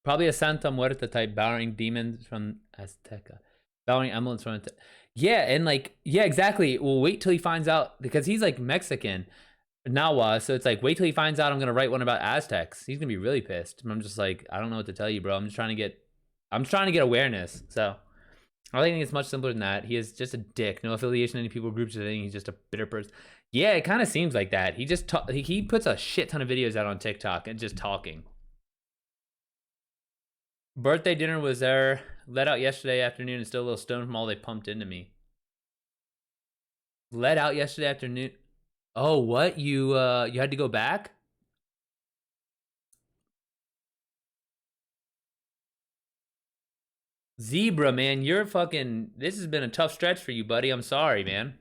S1: Probably a Santa Muerta type, bowing demons from Azteca, bowing emblems from. Yeah, and like, yeah, exactly. Well, wait till he finds out because he's like Mexican, Nawa. So it's like, wait till he finds out I'm gonna write one about Aztecs. He's gonna be really pissed. I'm just like, I don't know what to tell you, bro. I'm just trying to get awareness. So I think it's much simpler than that. He is just a dick. No affiliation to any people, groups, or anything. He's just a bitter person. Yeah, it kind of seems like that. He puts a shit ton of videos out on TikTok and just talking. Birthday dinner was there. Let out yesterday afternoon and still a little stoned from all they pumped into me. Let out yesterday afternoon. Oh, what? You had to go back? Zebra, man, you're fucking. This has been a tough stretch for you, buddy. I'm sorry, man.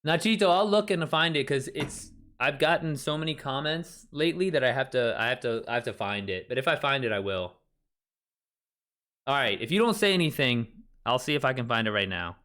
S1: Nachito, I'll look and find it because it's. I've gotten so many comments lately that I have to find it. But if I find it, I will. All right. If you don't say anything, I'll see if I can find it right now.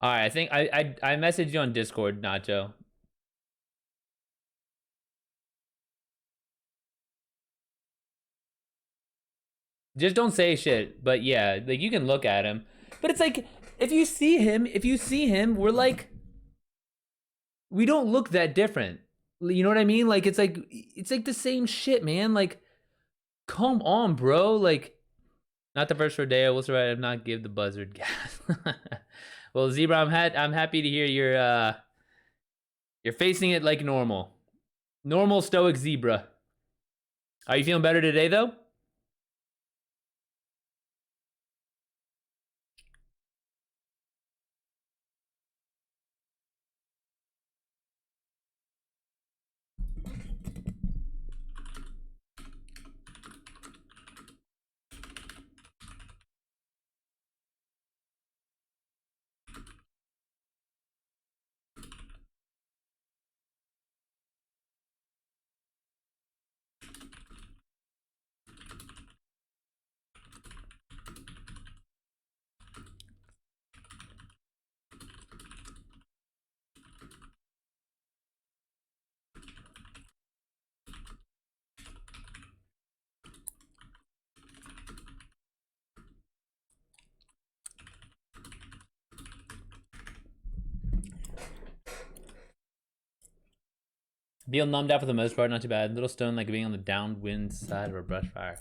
S1: All right. I think I messaged you on Discord, Nacho. Just don't say shit. But yeah, like you can look at him. But it's like if you see him, we're like we don't look that different. You know what I mean? Like it's like the same shit, man. Like come on, bro. Like not the first rodeo. What's right? I'm not give the buzzard gas. Well, Zebra, I'm happy to hear you're facing it like normal. Normal stoic Zebra. Are you feeling better today though? Feel numbed out for the most part, not too bad. Little stone like being on the downwind side of a brush fire.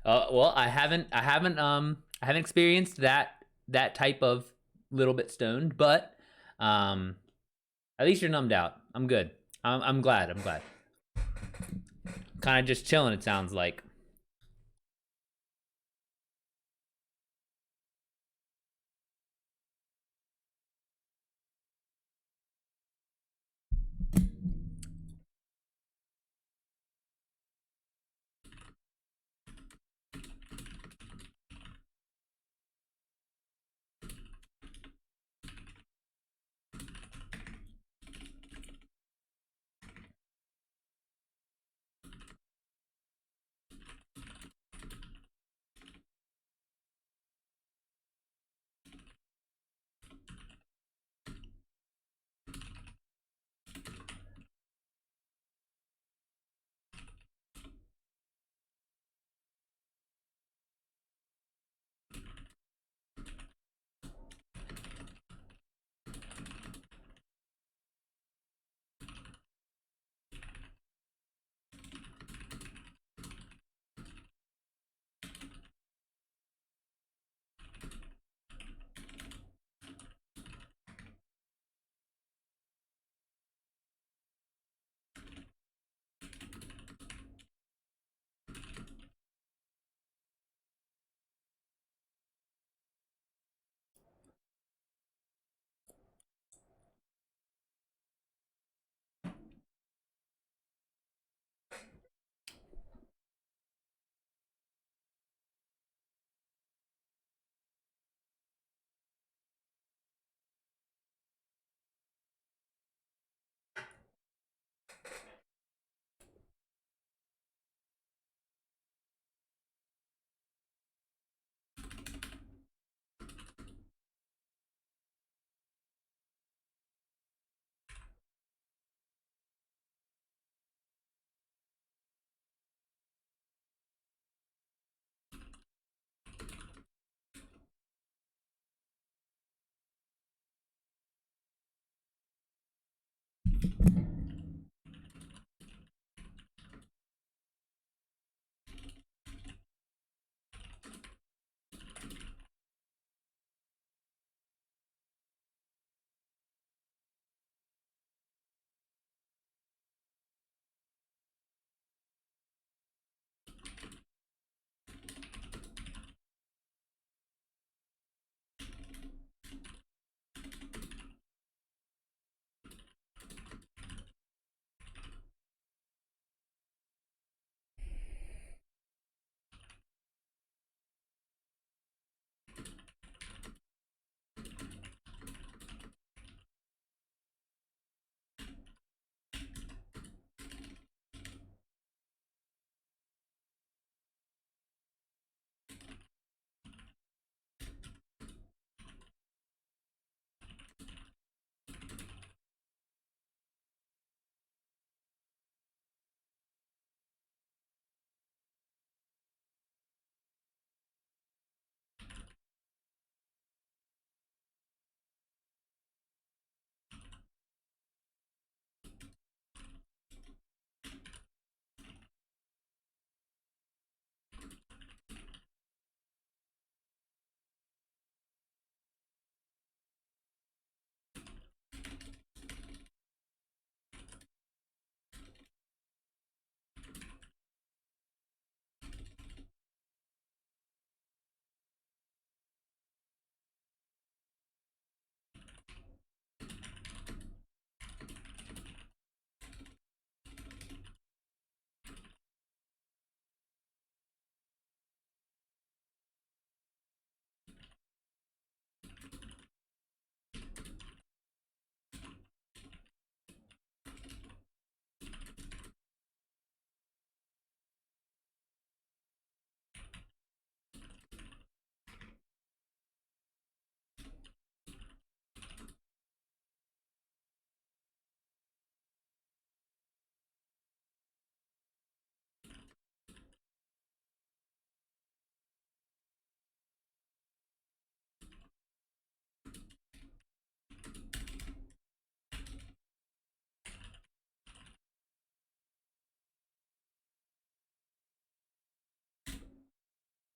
S1: Well, I haven't experienced that type of little bit stoned, but at least you're numbed out. I'm good. I'm glad. I'm glad. Kind of just chilling. It sounds like.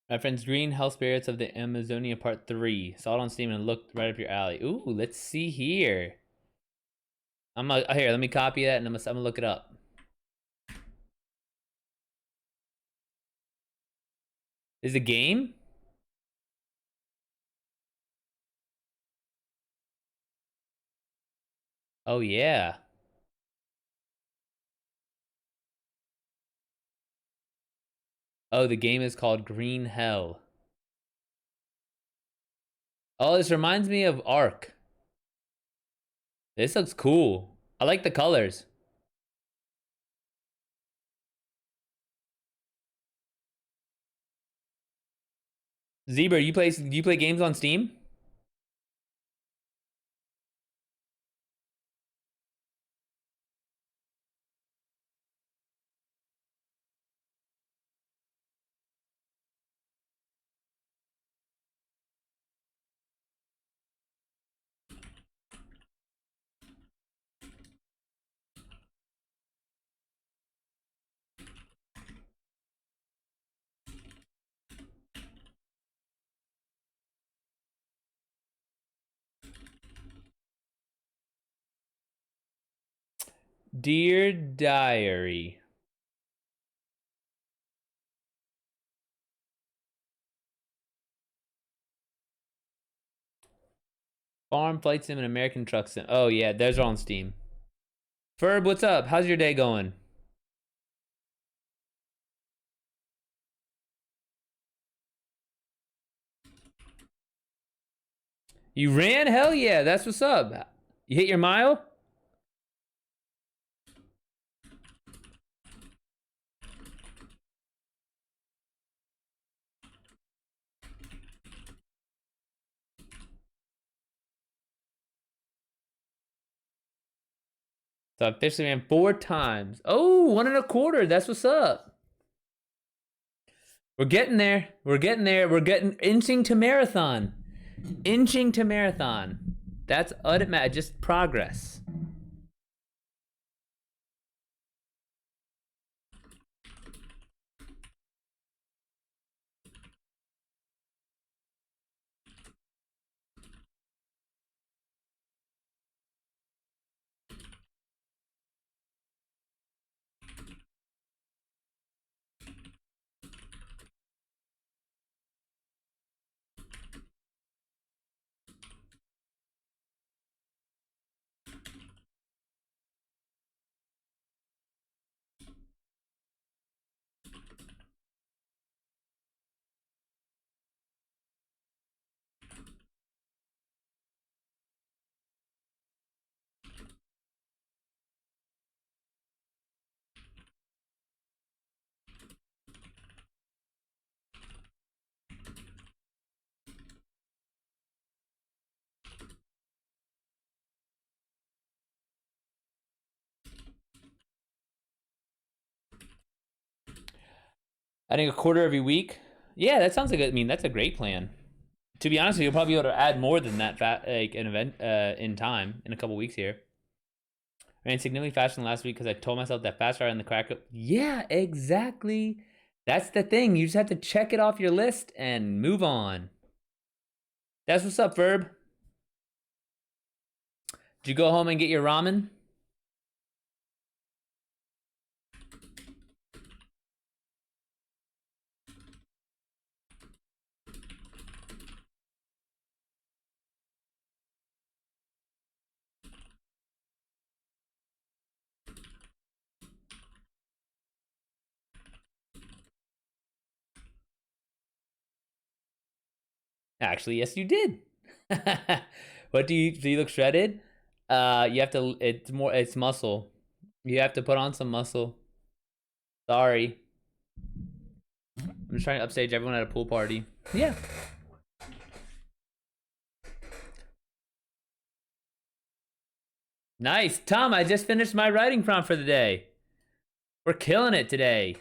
S1: My friend's Green Hell Spirits of the Amazonia Part 3. Saw it on Steam and looked right up your alley. Ooh, let's see here. Here, let me copy that and I'm gonna look it up. Is it a game? Oh yeah. Oh, the game is called Green Hell. Oh, this reminds me of Ark. This looks cool. I like the colors. Zebra, do you play games on Steam? Dear Diary. Farm Flight Sim and American Truck Sim. Oh yeah, those are on Steam. Ferb, what's up? How's your day going? You ran? Hell yeah, that's what's up. You hit your mile? So I officially ran 4 times. Oh, 1.25. That's what's up. We're getting there. We're getting there. We're getting inching to marathon. Inching to marathon. That's just progress. Adding a quarter every week. Yeah, that sounds like I mean that's a great plan. To be honest with you, you'll probably be able to add more than that like an event in time in a couple weeks here. I ran significantly faster than last week because I told myself that faster I in the crack. Yeah, exactly. That's the thing. You just have to check it off your list and move on. That's what's up, Verb. Did you go home and get your ramen? Actually, yes, you did. What do you look shredded? You have to. It's muscle. You have to put on some muscle. Sorry. I'm just trying to upstage everyone at a pool party. Yeah. Nice. Tom, I just finished my writing prompt for the day. We're killing it today.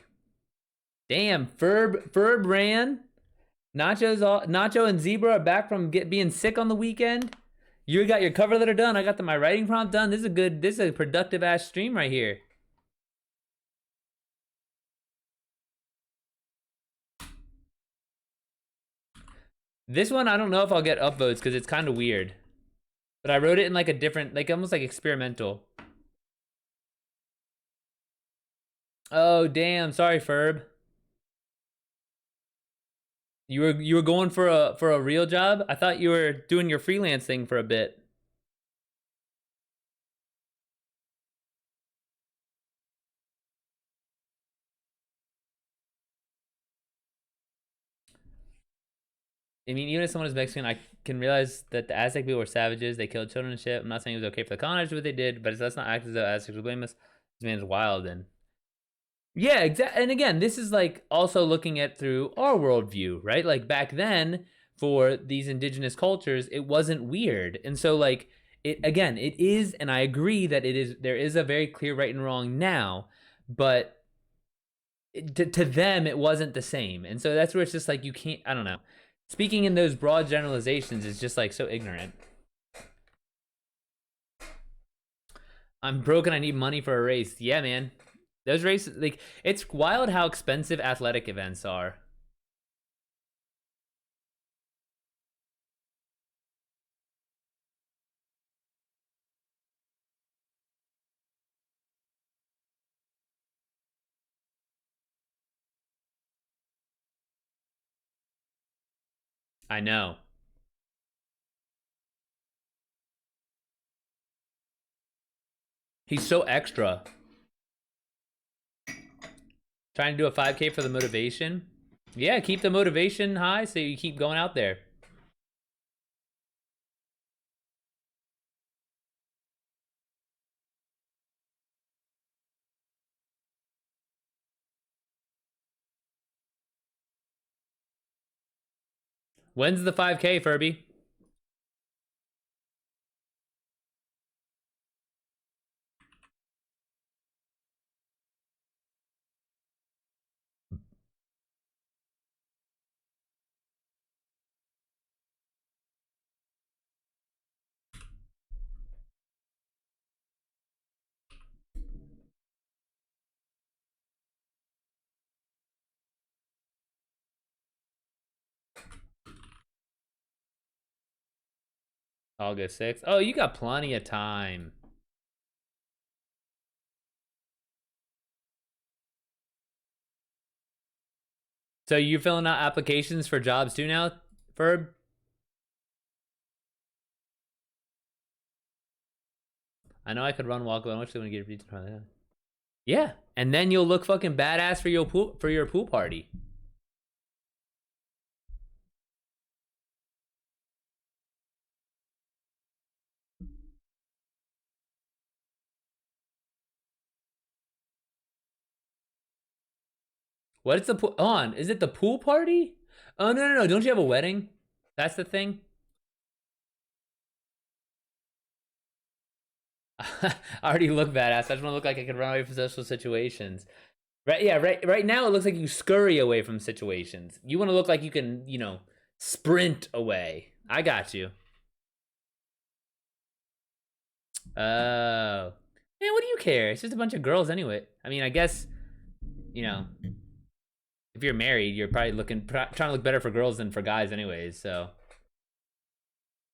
S1: Damn, Ferb ran. Nacho and Zebra are back from being sick on the weekend. You got your cover letter done. I got my writing prompt done. This is a productive ass stream right here. This one I don't know if I'll get upvotes because it's kind of weird. But I wrote it in like a different, like almost like experimental. Oh damn, sorry Ferb. You were going for a real job? I thought you were doing your freelance thing for a bit. I mean, even if someone is Mexican, I can realize that the Aztec people were savages. They killed children and shit. I'm not saying it was okay for the colonizers what they did, but let's not act as though Aztecs were blameless. This man's wild and yeah, exactly. And again, this is like also looking at through our worldview, right? Like back then, for these indigenous cultures, it wasn't weird, and so like it again, it is, and I agree that it is. There is a very clear right and wrong now, but to them, it wasn't the same, and so that's where it's just like you can't. I don't know. Speaking in those broad generalizations is just like so ignorant. I'm broken. I need money for a race. Yeah, man. Those races, like, it's wild how expensive athletic events are. I know. He's so extra. Trying to do a 5K for the motivation. Yeah, keep the motivation high so you keep going out there. When's the 5K, Furby? August 6th. Oh, you got plenty of time. So you filling out applications for jobs too now, Ferb? I know I could run, walk, but I actually want to get a pizza from that. Yeah, and then you'll look fucking badass for your pool party. What is the pool on? Is it the pool party? Oh no. Don't you have a wedding? That's the thing. I already look badass. I just want to look like I can run away from social situations. Right, yeah, right now it looks like you scurry away from situations. You want to look like you can, sprint away. I got you. Oh. Man, what do you care? It's just a bunch of girls anyway. I mean, I guess, you know, if you're married, you're probably trying to look better for girls than for guys anyways, so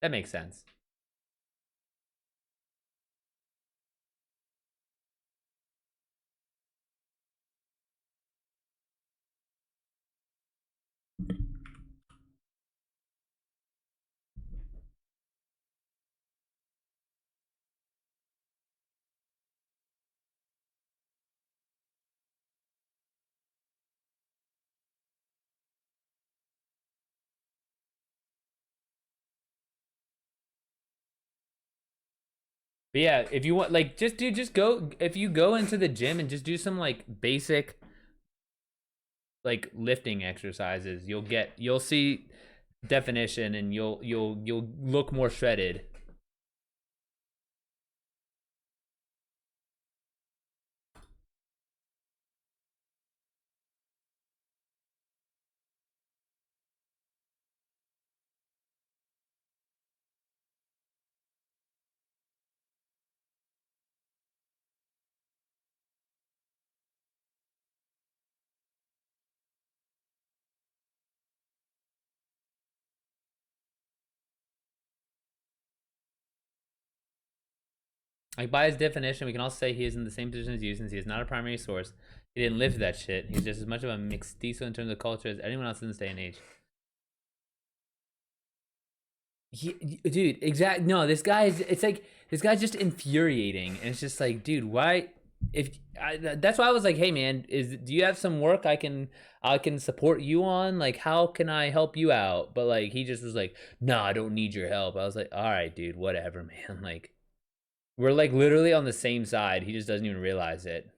S1: that makes sense. But yeah, if you want, like, just go. If you go into the gym and just do some like basic, like lifting exercises, you'll see definition, and you'll look more shredded. Like by his definition, we can also say he is in the same position as you since he is not a primary source. He didn't live that shit. He's just as much of a mestizo in terms of culture as anyone else in this day and age. Dude, exact. No, this guy is. It's like this guy's just infuriating, and it's just like, dude, why? That's why I was like, hey man, do you have some work I can support you on? Like, how can I help you out? But like, he just was like, no, I don't need your help. I was like, all right, dude, whatever, man. Like, we're like literally on the same side. He just doesn't even realize it.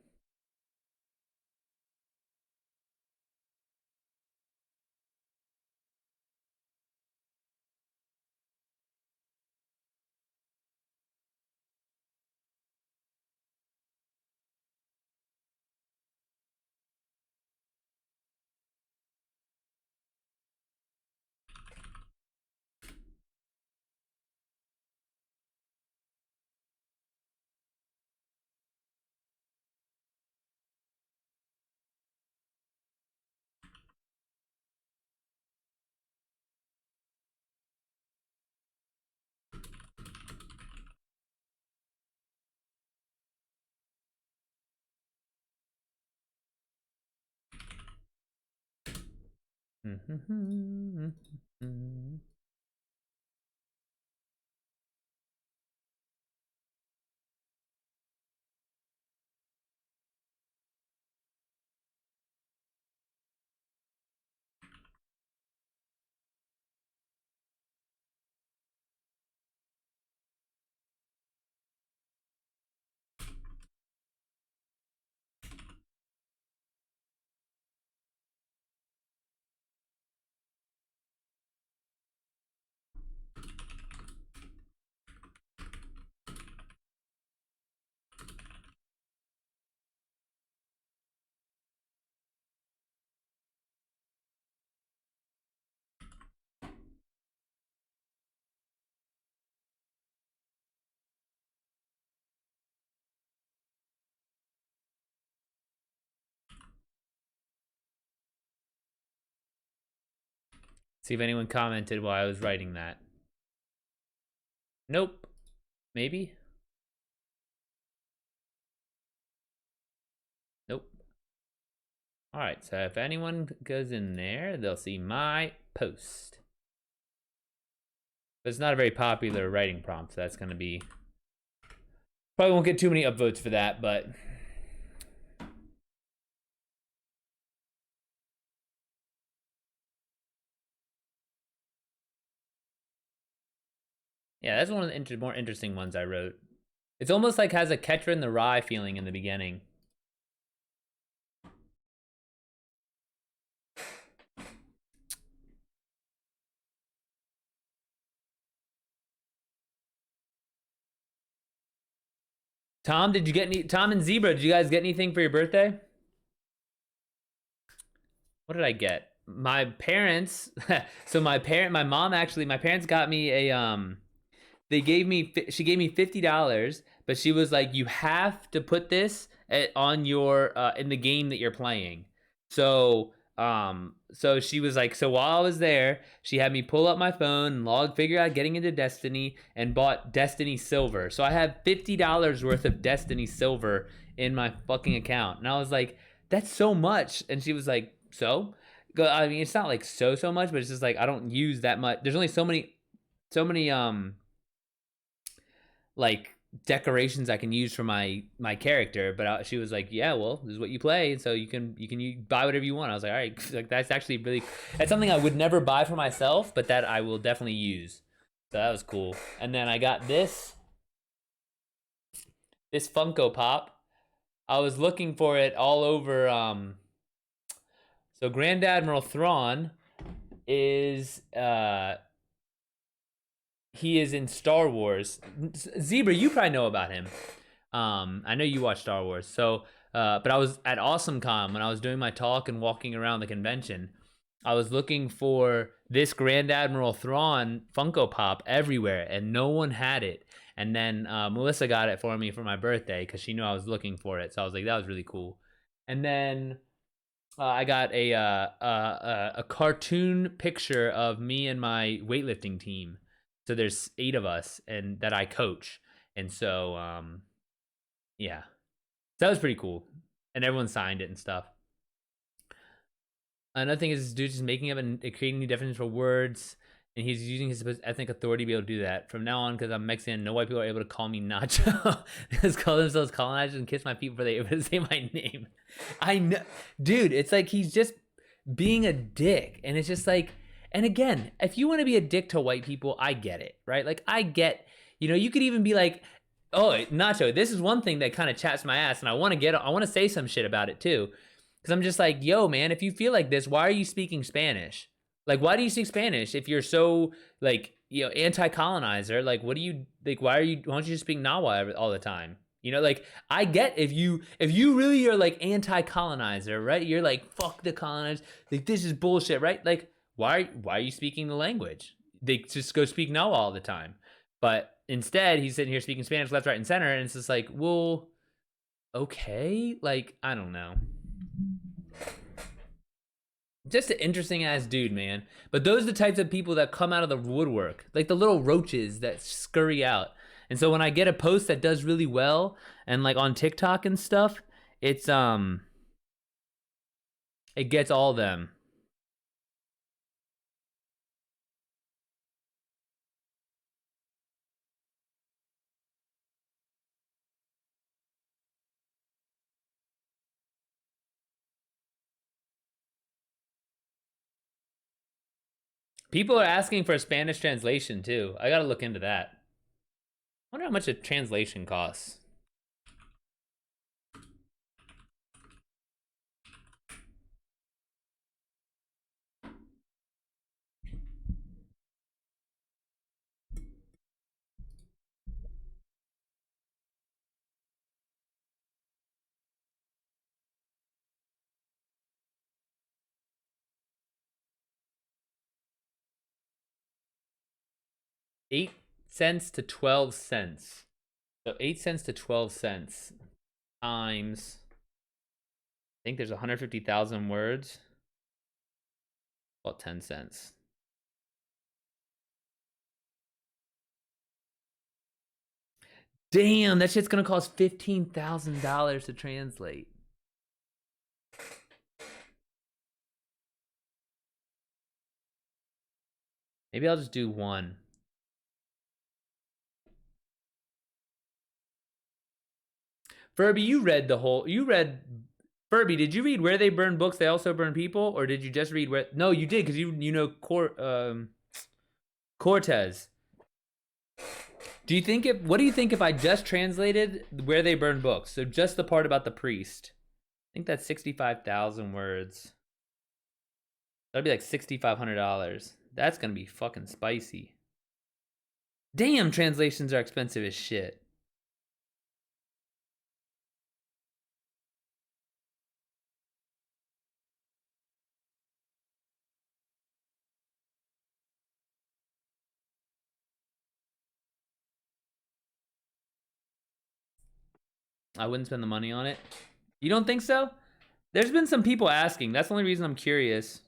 S1: See if anyone commented while I was writing that. Nope. Maybe. Nope. All right. So if anyone goes in there, they'll see my post. But it's not a very popular writing prompt, so that's going to be. Probably won't get too many upvotes for that, but. Yeah, that's one of the more interesting ones I wrote. It's almost like has a Catcher in the Rye feeling in the beginning. Tom, did you get any? Tom and Zebra, did you guys get anything for your birthday? what did I get? My parents. So my parents got me a. She gave me $50, but she was like, you have to put this on your in the game that you're playing. So she was like, so while I was there, she had me pull up my phone and figure out getting into Destiny and bought Destiny Silver. So I had $50 worth of Destiny Silver in my fucking account, and I was like, that's so much. And she was like, so. I mean, it's not like so much, but it's just like I don't use that much. There's only so many like decorations I can use for my character. But she was like, yeah, well, this is what you play, so you buy whatever you want. I was like, all right, like that's actually that's something I would never buy for myself, but that I will definitely use. So that was cool. And then I got this Funko Pop. I was looking for it all over. So Grand Admiral Thrawn is he is in Star Wars. Zebra, you probably know about him. I know you watch Star Wars. So, but I was at AwesomeCon when I was doing my talk and walking around the convention. I was looking for this Grand Admiral Thrawn Funko Pop everywhere, and no one had it. And then Melissa got it for me for my birthday because she knew I was looking for it. So I was like, that was really cool. And then I got a cartoon picture of me and my weightlifting team. So there's 8 of us, and that I coach, and so yeah, so that was pretty cool, and everyone signed it and stuff. Another thing is this dude just making up and creating new definitions for words, and he's using his ethnic authority to be able to do that. From now on, because I'm Mexican, no white people are able to call me Nacho. They just call themselves colonizers and kiss my feet before they able to say my name. I know, dude. It's like he's just being a dick, and it's just like, and again, if you want to be a dick to white people, I get it, right? Like I get, you could even be like, oh, Nacho, this is one thing that kind of chaps my ass, and I want to say some shit about it too. Because I'm just like, yo, man, if you feel like this, why are you speaking Spanish? Like, why do you speak Spanish if you're so, like, anti-colonizer? Like, what do you, like, why don't you just speak Nahuatl all the time? Like, I get if you really are, like, anti-colonizer, right? You're like, fuck the colonizers. Like, this is bullshit, right? Like, why are you speaking the language? They just go speak Nahuatl all the time. But instead, he's sitting here speaking Spanish left, right, and center, and it's just like, well, okay? Like, I don't know. Just an interesting ass dude, man. But those are the types of people that come out of the woodwork, like the little roaches that scurry out. And so when I get a post that does really well, and like on TikTok and stuff, it gets all them. People are asking for a Spanish translation too. I gotta look into that. I wonder how much a translation costs. $0.08 to 12 cents. So 8 cents to 12 cents times, I think there's 150,000 words. About 10 cents. Damn, that shit's gonna cost $15,000 to translate. Maybe I'll just do one. Furby, you read Furby, did you read Where They Burn Books, They Also Burn People? Or did you just read where? No, you did, because you know Cortez. What do you think if I just translated Where They Burn Books? So just the part about the priest. I think that's 65,000 words. That'd be like $6,500. That's gonna be fucking spicy. Damn, translations are expensive as shit. I wouldn't spend the money on it. You don't think so? There's been some people asking. That's the only reason I'm curious.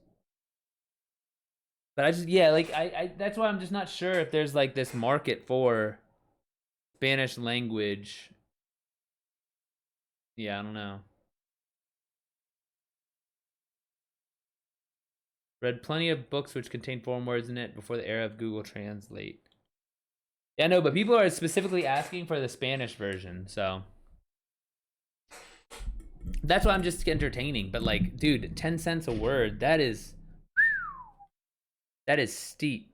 S1: But I just, yeah, like I that's why I'm just not sure if there's like this market for Spanish language. Yeah, I don't know. Read plenty of books which contain foreign words in it before the era of Google Translate. Yeah, no, but people are specifically asking for the Spanish version, so that's why I'm just entertaining. But like, dude, 10 cents a word, that is steep.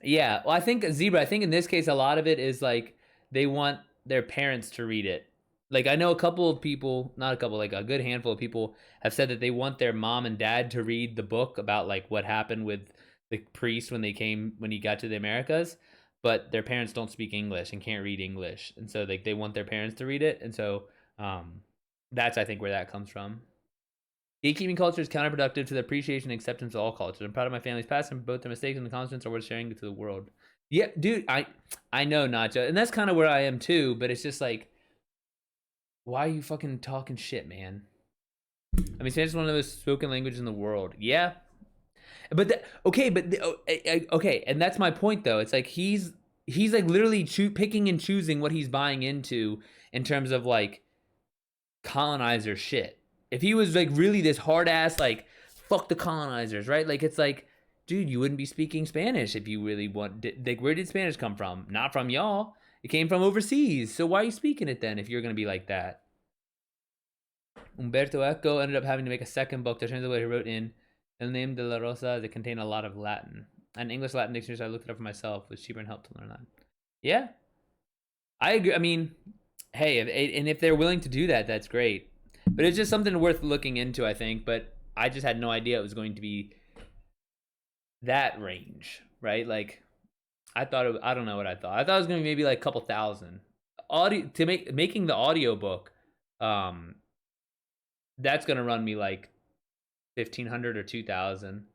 S1: Yeah, well, I think Zebra. I think in this case, a lot of it is like they want their parents to read it. Like I know a couple of people, not a couple, like a good handful of people have said that they want their mom and dad to read the book about like what happened with the priest when he got to the Americas, but their parents don't speak English and can't read English, and so like they want their parents to read it, and so um, that's I think where that comes from. Gatekeeping culture is counterproductive to the appreciation and acceptance of all cultures. I'm proud of my family's past, and both their mistakes and accomplishments are worth sharing to the world. Yeah, dude, I know Nacho, and that's kind of where I am too. But it's just like, why are you fucking talking shit, man? I mean, Spanish is one of the most spoken languages in the world. Yeah, but okay, and that's my point though. It's like he's like literally picking and choosing what he's buying into in terms of like colonizer shit. If he was like really this hard ass like fuck the colonizers, right? Like it's like, dude, you wouldn't be speaking Spanish if you really want. Like, where did Spanish come from? Not from y'all. It came from overseas. So why are you speaking it then if you're gonna be like that? Umberto Eco ended up having to make a second book to translate what he wrote in El Name de la Rosa that contained a lot of Latin. An English Latin dictionary, so I looked it up for myself. It was cheaper and helped to learn that. Yeah, I agree. I mean, hey, if they're willing to do that, that's great. But it's just something worth looking into, I think. But I just had no idea it was going to be that range, right? Like I don't know what I thought. I thought it was going to be maybe like a couple thousand. Audio to making the audiobook, um, that's going to run me like 1,500 or 2,000.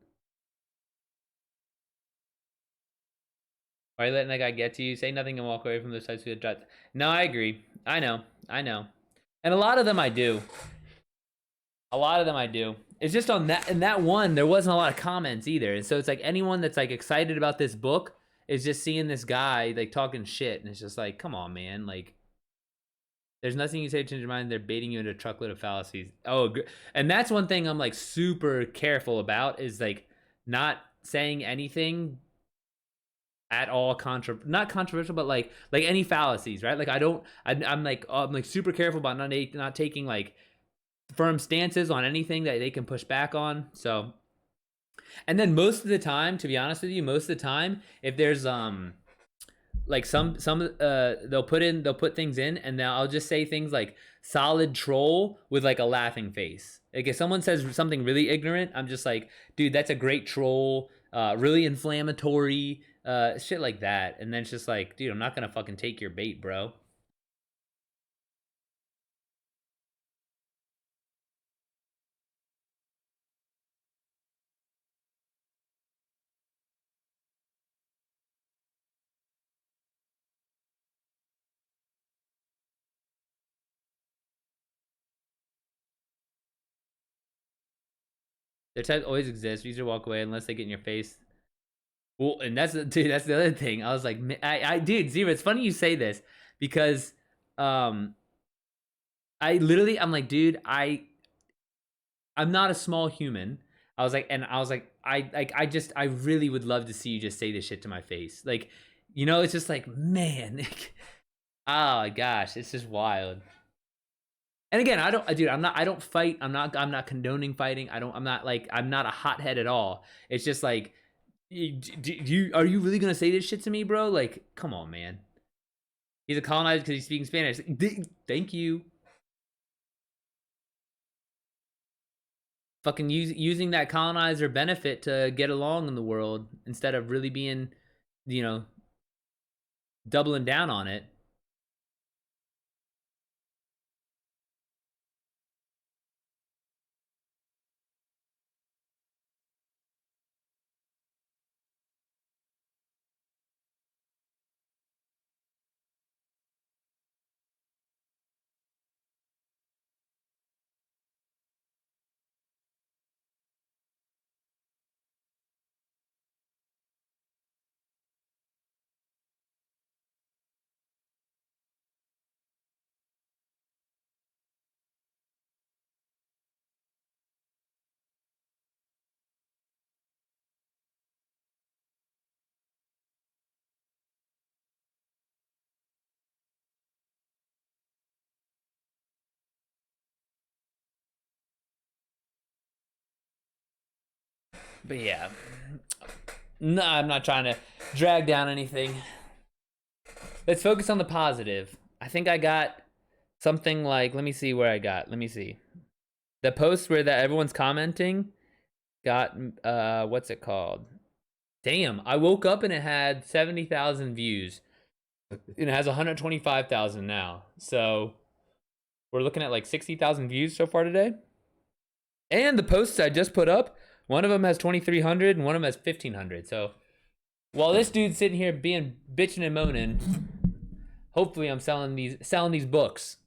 S1: Why are you letting that guy get to you? Say nothing and walk away from those sites. No, I agree. I know, and a lot of them I do. A lot of them I do. It's just on that, and that one there wasn't a lot of comments either, and so it's like anyone that's like excited about this book is just seeing this guy like talking shit, and it's just like, come on, man, like there's nothing you say to change your mind. They're baiting you into a truckload of fallacies. Oh, and that's one thing I'm like super careful about is like not saying anything at all not controversial, but like any fallacies, right? Like I'm like super careful about not taking like firm stances on anything that they can push back on. So, and then most of the time, to be honest with you, most of the time, if there's like they'll put things in, and then I'll just say things like solid troll with like a laughing face. Like if someone says something really ignorant, I'm just like, dude, that's a great troll, really inflammatory, shit like that. And then it's just like, dude, I'm not gonna fucking take your bait, bro. Their types always exist. User walk away unless they get in your face. Well, and that's dude. That's the other thing. I was like, dude, Zero. It's funny you say this because, um, I'm like, dude, I'm not a small human. I was like, I really would love to see you just say this shit to my face. Like, it's just like, man, oh gosh, it's just wild. And again, I don't fight. I'm not condoning fighting. I'm not a hothead at all. It's just like, are you really gonna say this shit to me, bro? Like, come on, man. He's a colonizer because he's speaking Spanish. Thank you. Fucking using that colonizer benefit to get along in the world instead of really being, you know, doubling down on it. But yeah, no, I'm not trying to drag down anything. Let's focus on the positive. I think I got something like, let me see where I got. Let me see. The post where that everyone's commenting got what's it called? Damn, I woke up and it had 70,000 views. And it has 125,000 now. So we're looking at like 60,000 views so far today. And the posts I just put up, one of them has 2,300 and one of them has 1,500. So while this dude's sitting here being bitching and moaning, hopefully I'm selling these books.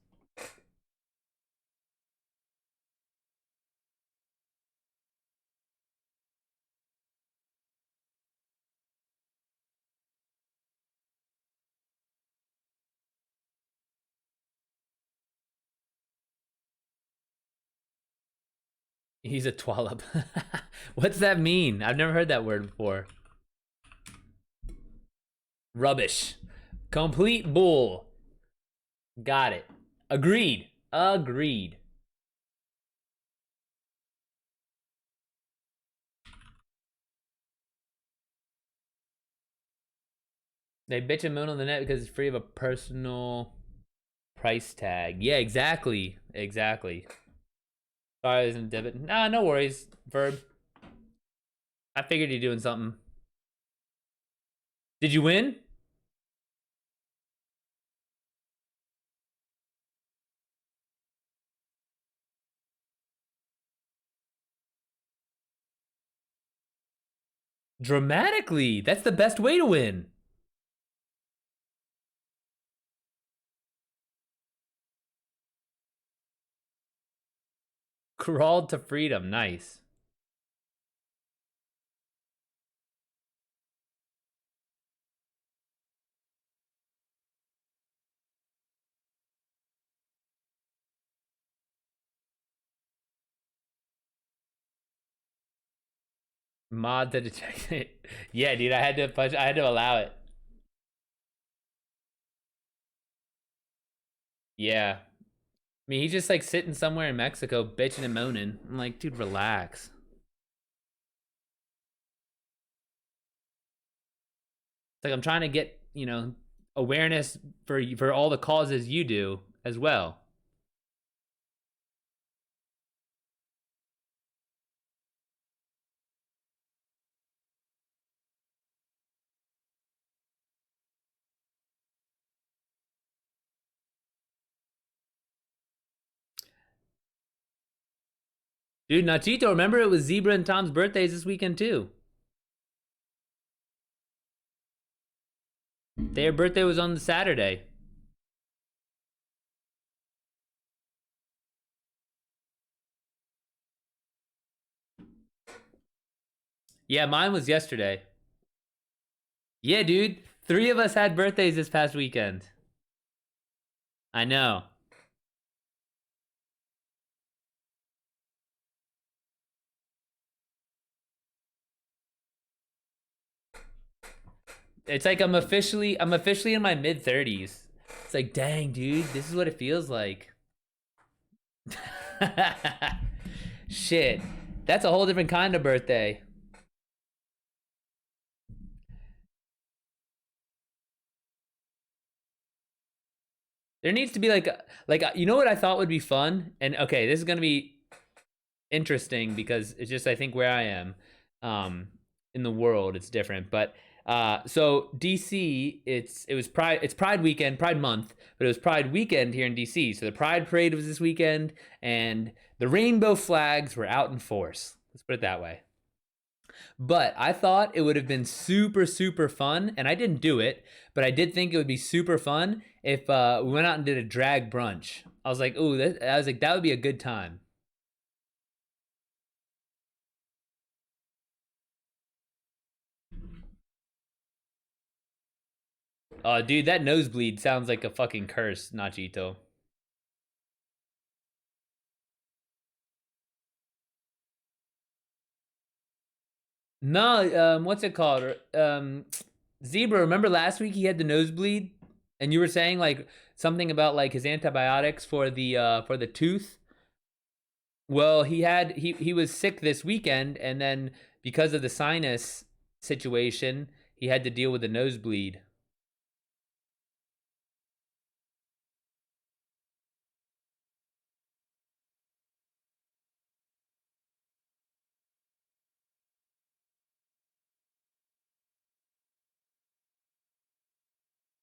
S1: He's a twallop. What's that mean? I've never heard that word before. Rubbish. Complete bull. Got it. Agreed. Agreed. They bitch and moan on the net because it's free of a personal price tag. Yeah, exactly. Exactly. Sorry, isn't debit. Nah, no worries, Verb. I figured you're doing something. Did you win? Dramatically. That's the best way to win. Crawled to freedom. Nice. Mod to detect it. Yeah, dude, I had to allow it. Yeah. I mean, he's just like sitting somewhere in Mexico bitching and moaning. I'm like, dude, relax. It's like I'm trying to get, awareness for all the causes you do as well. Dude, Nachito, remember it was Zebra and Tom's birthdays this weekend too. Their birthday was on the Saturday. Yeah, mine was yesterday. Yeah, dude. 3 of us had birthdays this past weekend. I know. It's like I'm officially in my mid 30s. It's like, dang, dude, this is what it feels like. Shit. That's a whole different kind of birthday. There needs to be like you know what I thought would be fun? And okay, this is going to be interesting because it's just I think where I am in the world it's different, but so DC it's Pride weekend, Pride month, but it was Pride weekend here in DC. So the Pride parade was this weekend and the rainbow flags were out in force. Let's put it that way. But I thought it would have been super, super fun, and I didn't do it, but I did think it would be super fun if we went out and did a drag brunch. I was like, ooh, that would be a good time. Oh, dude, that nosebleed sounds like a fucking curse, Nachito. No, what's it called? Zebra, remember last week he had the nosebleed? And you were saying like something about like his antibiotics for the tooth? Well, he was sick this weekend, and then because of the sinus situation, he had to deal with a nosebleed.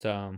S1: So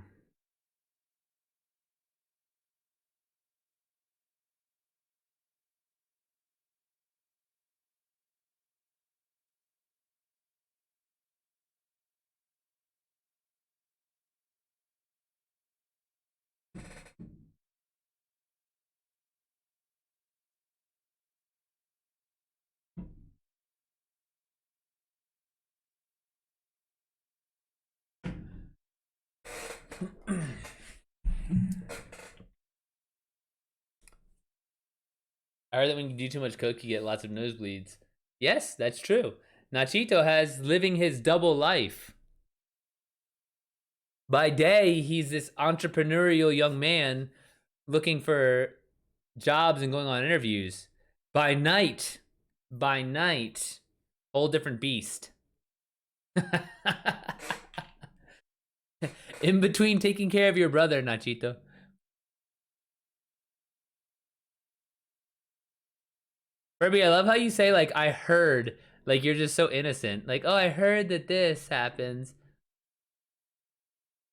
S1: I heard that when you do too much coke, you get lots of nosebleeds. Yes, that's true. Nachito has living his double life. By day, he's this entrepreneurial young man looking for jobs and going on interviews. By night, by night, whole different beast. In between taking care of your brother, Nachito. Furby, I love how you say like I heard, like you're just so innocent. Like, oh, I heard that this happens.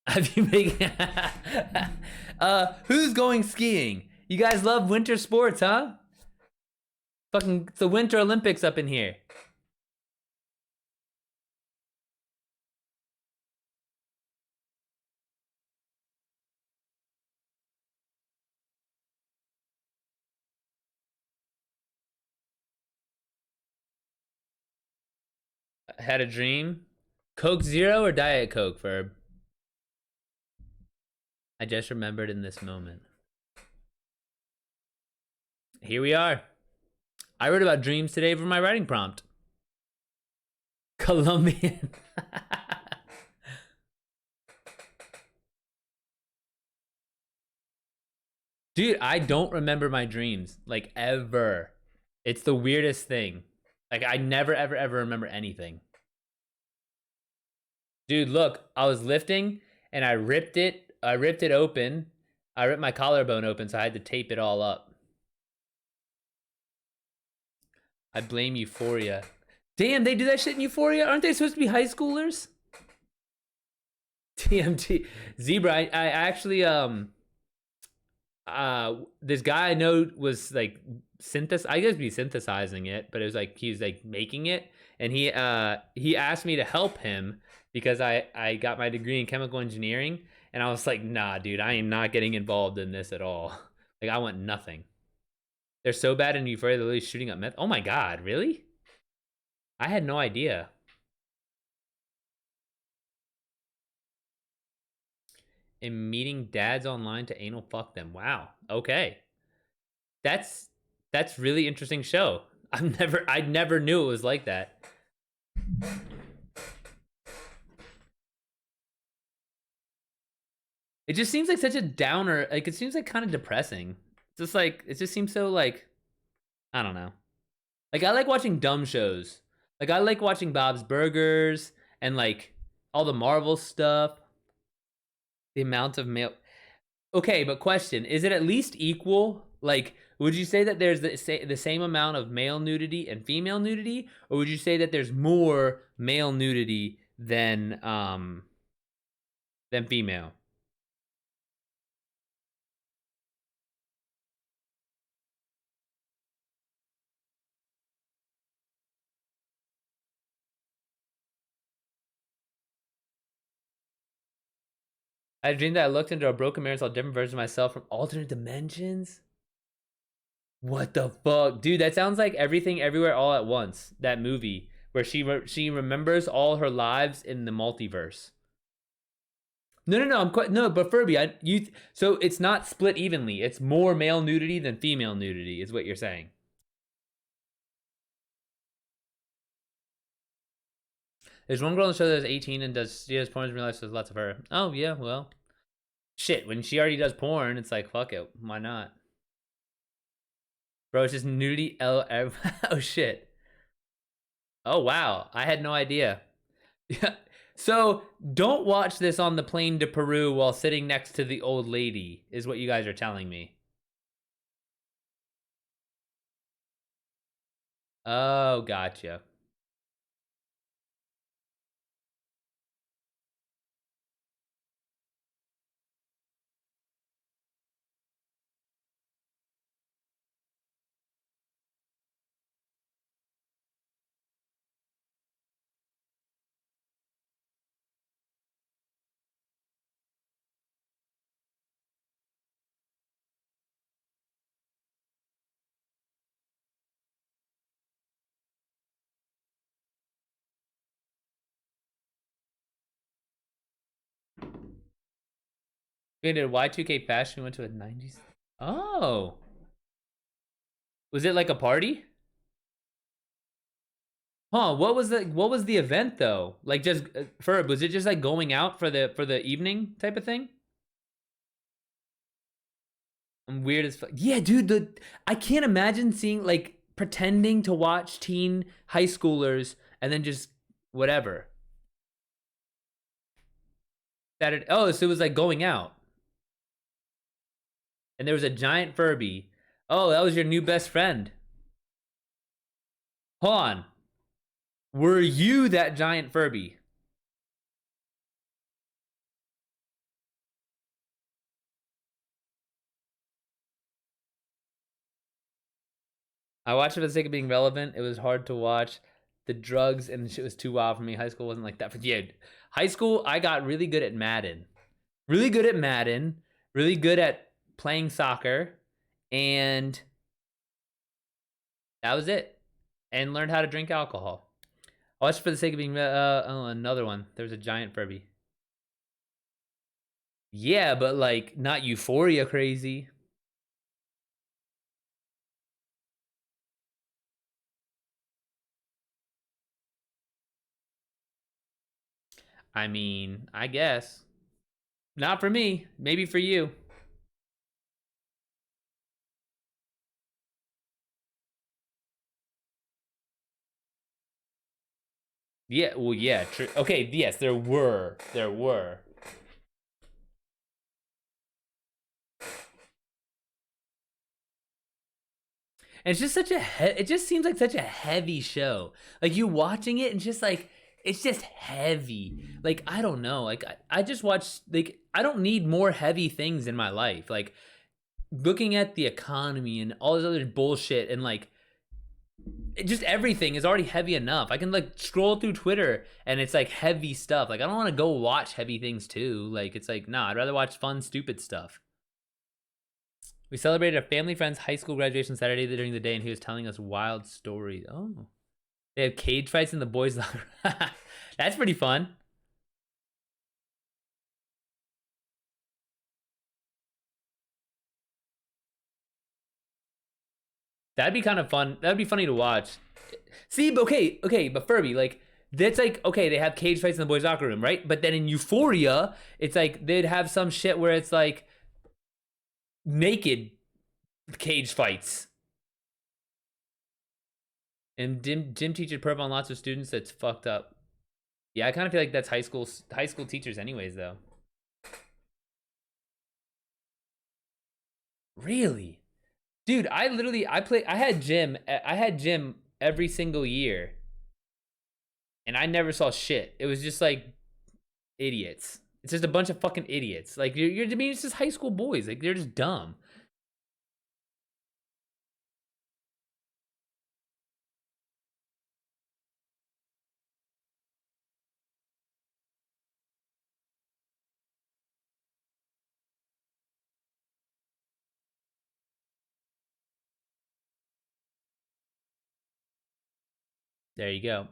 S1: Have you making who's going skiing? You guys love winter sports, huh? Fucking it's the Winter Olympics up in here. I had a dream. Coke Zero or Diet Coke, Verb? I just remembered in this moment. Here we are. I wrote about dreams today for my writing prompt. Colombian. Dude, I don't remember my dreams, like ever. It's the weirdest thing. Like I never ever ever remember anything. Dude, look, I was lifting and I ripped it open. I ripped my collarbone open, so I had to tape it all up. I blame Euphoria. Damn, they do that shit in Euphoria? Aren't they supposed to be high schoolers? TMT. Zebra, I actually this guy I know was like I guess be synthesizing it, but it was like he was like making it, and he asked me to help him because I got my degree in chemical engineering, and I was like, nah, dude, I am not getting involved in this at all. Like I want nothing. They're so bad in Euphoria, they're literally shooting up meth. Oh my god, really? I had no idea. In meeting dads online to anal fuck them. Wow. Okay. That's that's really interesting show. I never knew it was like that. It just seems like such a downer. Like it seems like kind of depressing. It's just like it just seems so like I don't know. Like I like watching dumb shows. Like I like watching Bob's Burgers and like all the Marvel stuff. The amount of male. Okay, but question: is it at least equal? Like, would you say that there's the same amount of male nudity and female nudity, or would you say that there's more male nudity than female? I dreamed that I looked into a broken mirror and saw different versions of myself from alternate dimensions. What the fuck, dude? That sounds like Everything Everywhere All at Once. That movie where she remembers all her lives in the multiverse. No, no, no. I'm quite no, but Furby, so it's not split evenly. It's more male nudity than female nudity, is what you're saying. There's one girl in the show that's 18 and she does porn in real life, so there's lots of her. Oh yeah, well, shit. When she already does porn, it's like fuck it, why not? Bro, it's just nudity oh shit. Oh wow, I had no idea. Yeah. So don't watch this on the plane to Peru while sitting next to the old lady, is what you guys are telling me. Oh, gotcha. We did Y2K fashion, went to a 90s. Oh. Was it like a party? Huh, what was the event though? Like just Ferb, was it just like going out for the evening type of thing? I'm weird as fuck. Yeah, dude, I can't imagine seeing like pretending to watch teen high schoolers and then just whatever. Saturday. Oh, so it was like going out. And there was a giant Furby. Oh, that was your new best friend. Hold on. Were you that giant Furby? I watched it for the sake of being relevant. It was hard to watch. The drugs and shit was too wild for me. High school wasn't like that. But yeah, high school, I got really good at Madden. Really good at Madden. Really good at playing soccer. And that was it. And learned how to drink alcohol. I watched it for the sake of being, oh, another one. There was a giant Furby. Yeah, but like not Euphoria crazy. I mean, I guess. Not for me. Maybe for you. Yeah, well, yeah, true. Okay, yes, there were. There were. And it's just such a it just seems like such a heavy show. Like you watching it and just like it's just heavy. Like I don't know. Like I just watch like I don't need more heavy things in my life. Like looking at the economy and all this other bullshit and like just everything is already heavy enough. I can like scroll through Twitter and it's like heavy stuff. Like I don't want to go watch heavy things too. Like it's like nah, I'd rather watch fun stupid stuff. We celebrated a family friend's high school graduation Saturday during the day, and he was telling us wild stories. Oh, they have cage fights in the boys' locker. That's pretty fun. That'd be kind of fun. That'd be funny to watch. See, okay, but Furby, like, that's like, okay, they have cage fights in the boys' locker room, right? But then in Euphoria, it's like they'd have some shit where it's like naked cage fights. And gym teacher perp on lots of students. That's fucked up. Yeah, I kind of feel like that's high school teachers, anyways, though. Really? Dude, I had gym every single year and I never saw shit. It was just like idiots. It's just a bunch of fucking idiots. Like I mean it's just high school boys. Like they're just dumb. There you go.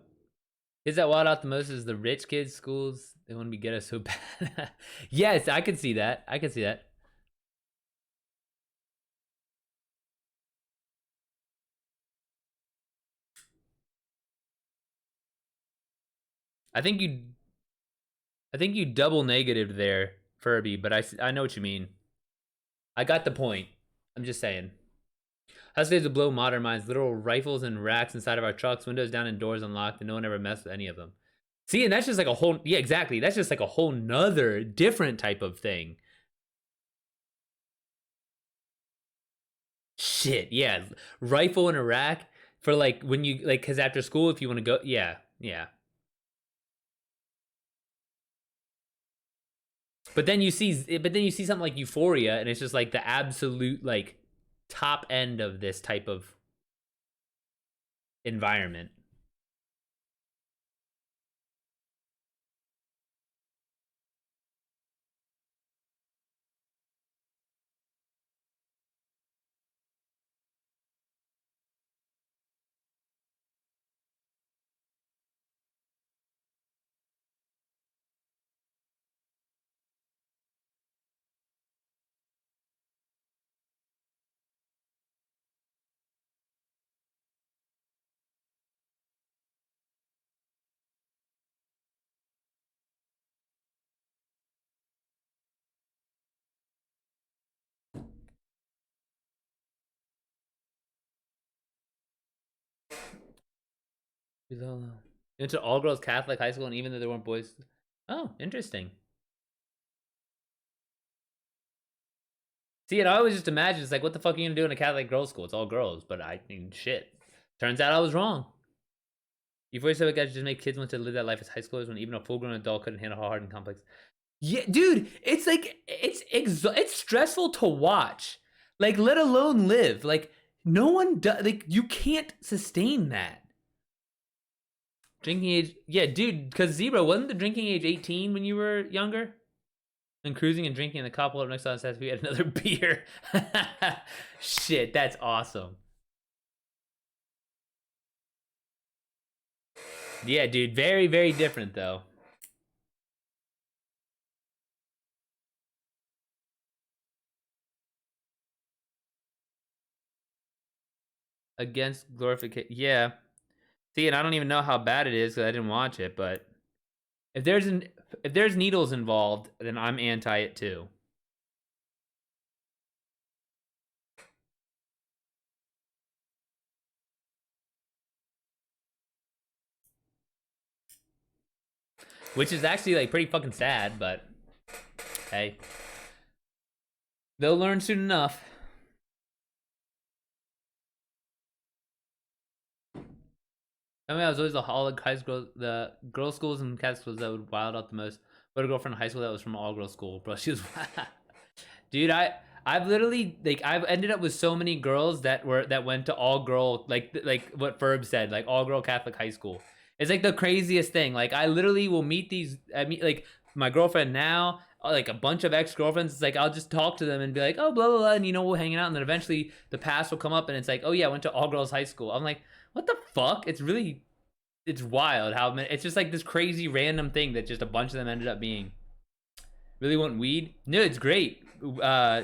S1: Kids that wild out the most is the rich kids schools. They want to be get us so bad. Yes, I could see that. I could see that. I think you I think you double negative there, Furby, but I know what you mean. I got the point. I'm just saying. High school days would blow modern minds. Literal rifles and racks inside of our trucks, windows down and doors unlocked, and no one ever messed with any of them. See, and that's just like a whole, yeah, exactly. That's just like a whole nother different type of thing. Shit, yeah. Rifle in a rack for like when you, like, because after school, if you want to go, yeah, yeah. But then you see something like Euphoria, and it's just like the absolute like top end of this type of environment. Into all girls Catholic high school, and even though there weren't boys. Oh, interesting. See, and I always just imagine it's like, what the fuck are you gonna do in a Catholic girls' school? It's all girls. But I mean, shit. Turns out I was wrong. You've always said guys just make kids want to live that life as high schoolers when even a full-grown adult couldn't handle how hard and complex. Yeah, dude, it's like it's stressful to watch. Like, let alone live. Like, no one does. Like, you can't sustain that. Drinking age, yeah, dude. Because Zebra, wasn't the drinking age 18 when you were younger? And cruising and drinking, and the cop pulled up next to us as we had another beer. Shit, that's awesome. Yeah, dude, very, very different though. Against glorification, yeah. See, and I don't even know how bad it is because I didn't watch it. But if there's needles involved, then I'm anti it too. Which is actually like pretty fucking sad, but hey, they'll learn soon enough. I mean, I was always all the high school, the girls' schools and Catholic schools that would wild out the most. But a girlfriend in high school that was from all girls school, bro. She was, dude. I've literally like I've ended up with so many girls that went to all girl like what Ferb said, like all girl Catholic high school. It's like the craziest thing. Like I literally will meet these. I mean, like my girlfriend now, like a bunch of ex girlfriends. It's like I'll just talk to them and be like, oh blah blah blah, and we'll hang out, and then eventually the past will come up, and it's like, oh yeah, I went to all girls high school. I'm like, what the fuck? It's wild how it's just like this crazy random thing that just a bunch of them ended up being. Really want weed? No, it's great. I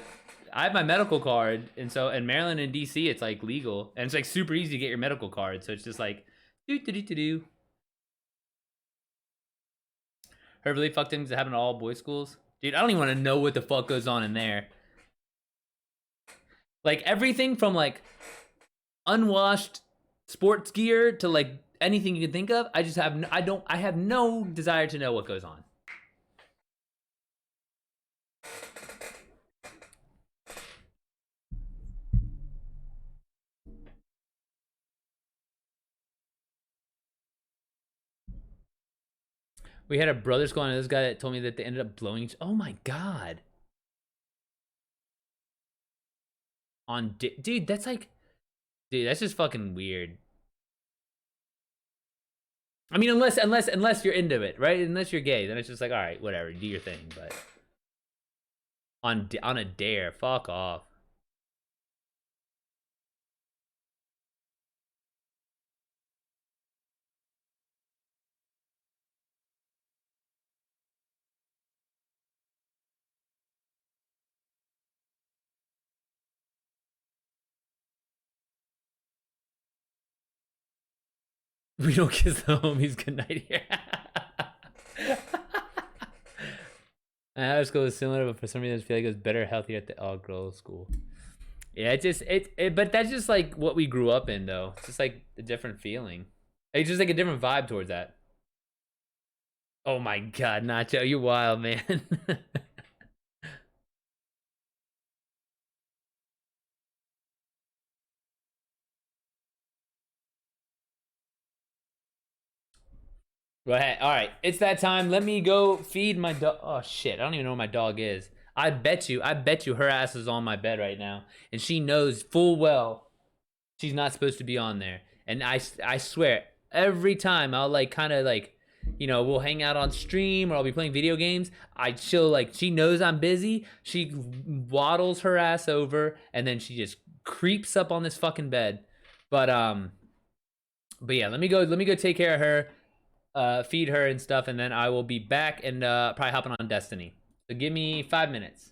S1: have my medical card, and so in Maryland and DC, it's like legal, and it's like super easy to get your medical card. So it's just like do do do do do. Heard really fucked things that happen to all boys schools, dude. I don't even want to know what the fuck goes on in there. Like everything from like unwashed sports gear to like anything you can think of. I have no desire to know what goes on. We had a brother school, and this guy that told me that they ended up blowing. Oh my god! Dude, that's like, dude, that's just fucking weird. I mean, unless you're into it, right? Unless you're gay, then it's just like, all right, whatever, do your thing. But on a dare, fuck off. We don't kiss the homies goodnight here. Our school is similar, but for some reason I feel like it was better, healthier at the all girls school. Yeah, but that's just like what we grew up in, though. It's just like a different feeling. It's just like a different vibe towards that. Oh my God, Nacho, you wild man. Go ahead. All right, it's that time. Let me go feed my dog. Oh shit, I don't even know where my dog is. I bet you her ass is on my bed right now, and she knows full well she's not supposed to be on there. And I swear, every time I'll like kind of like, we'll hang out on stream or I'll be playing video games. She'll like, she knows I'm busy. She waddles her ass over and then she just creeps up on this fucking bed. But but yeah, let me go take care of her, feed her and stuff, and then I will be back and probably hopping on Destiny. So give me 5 minutes.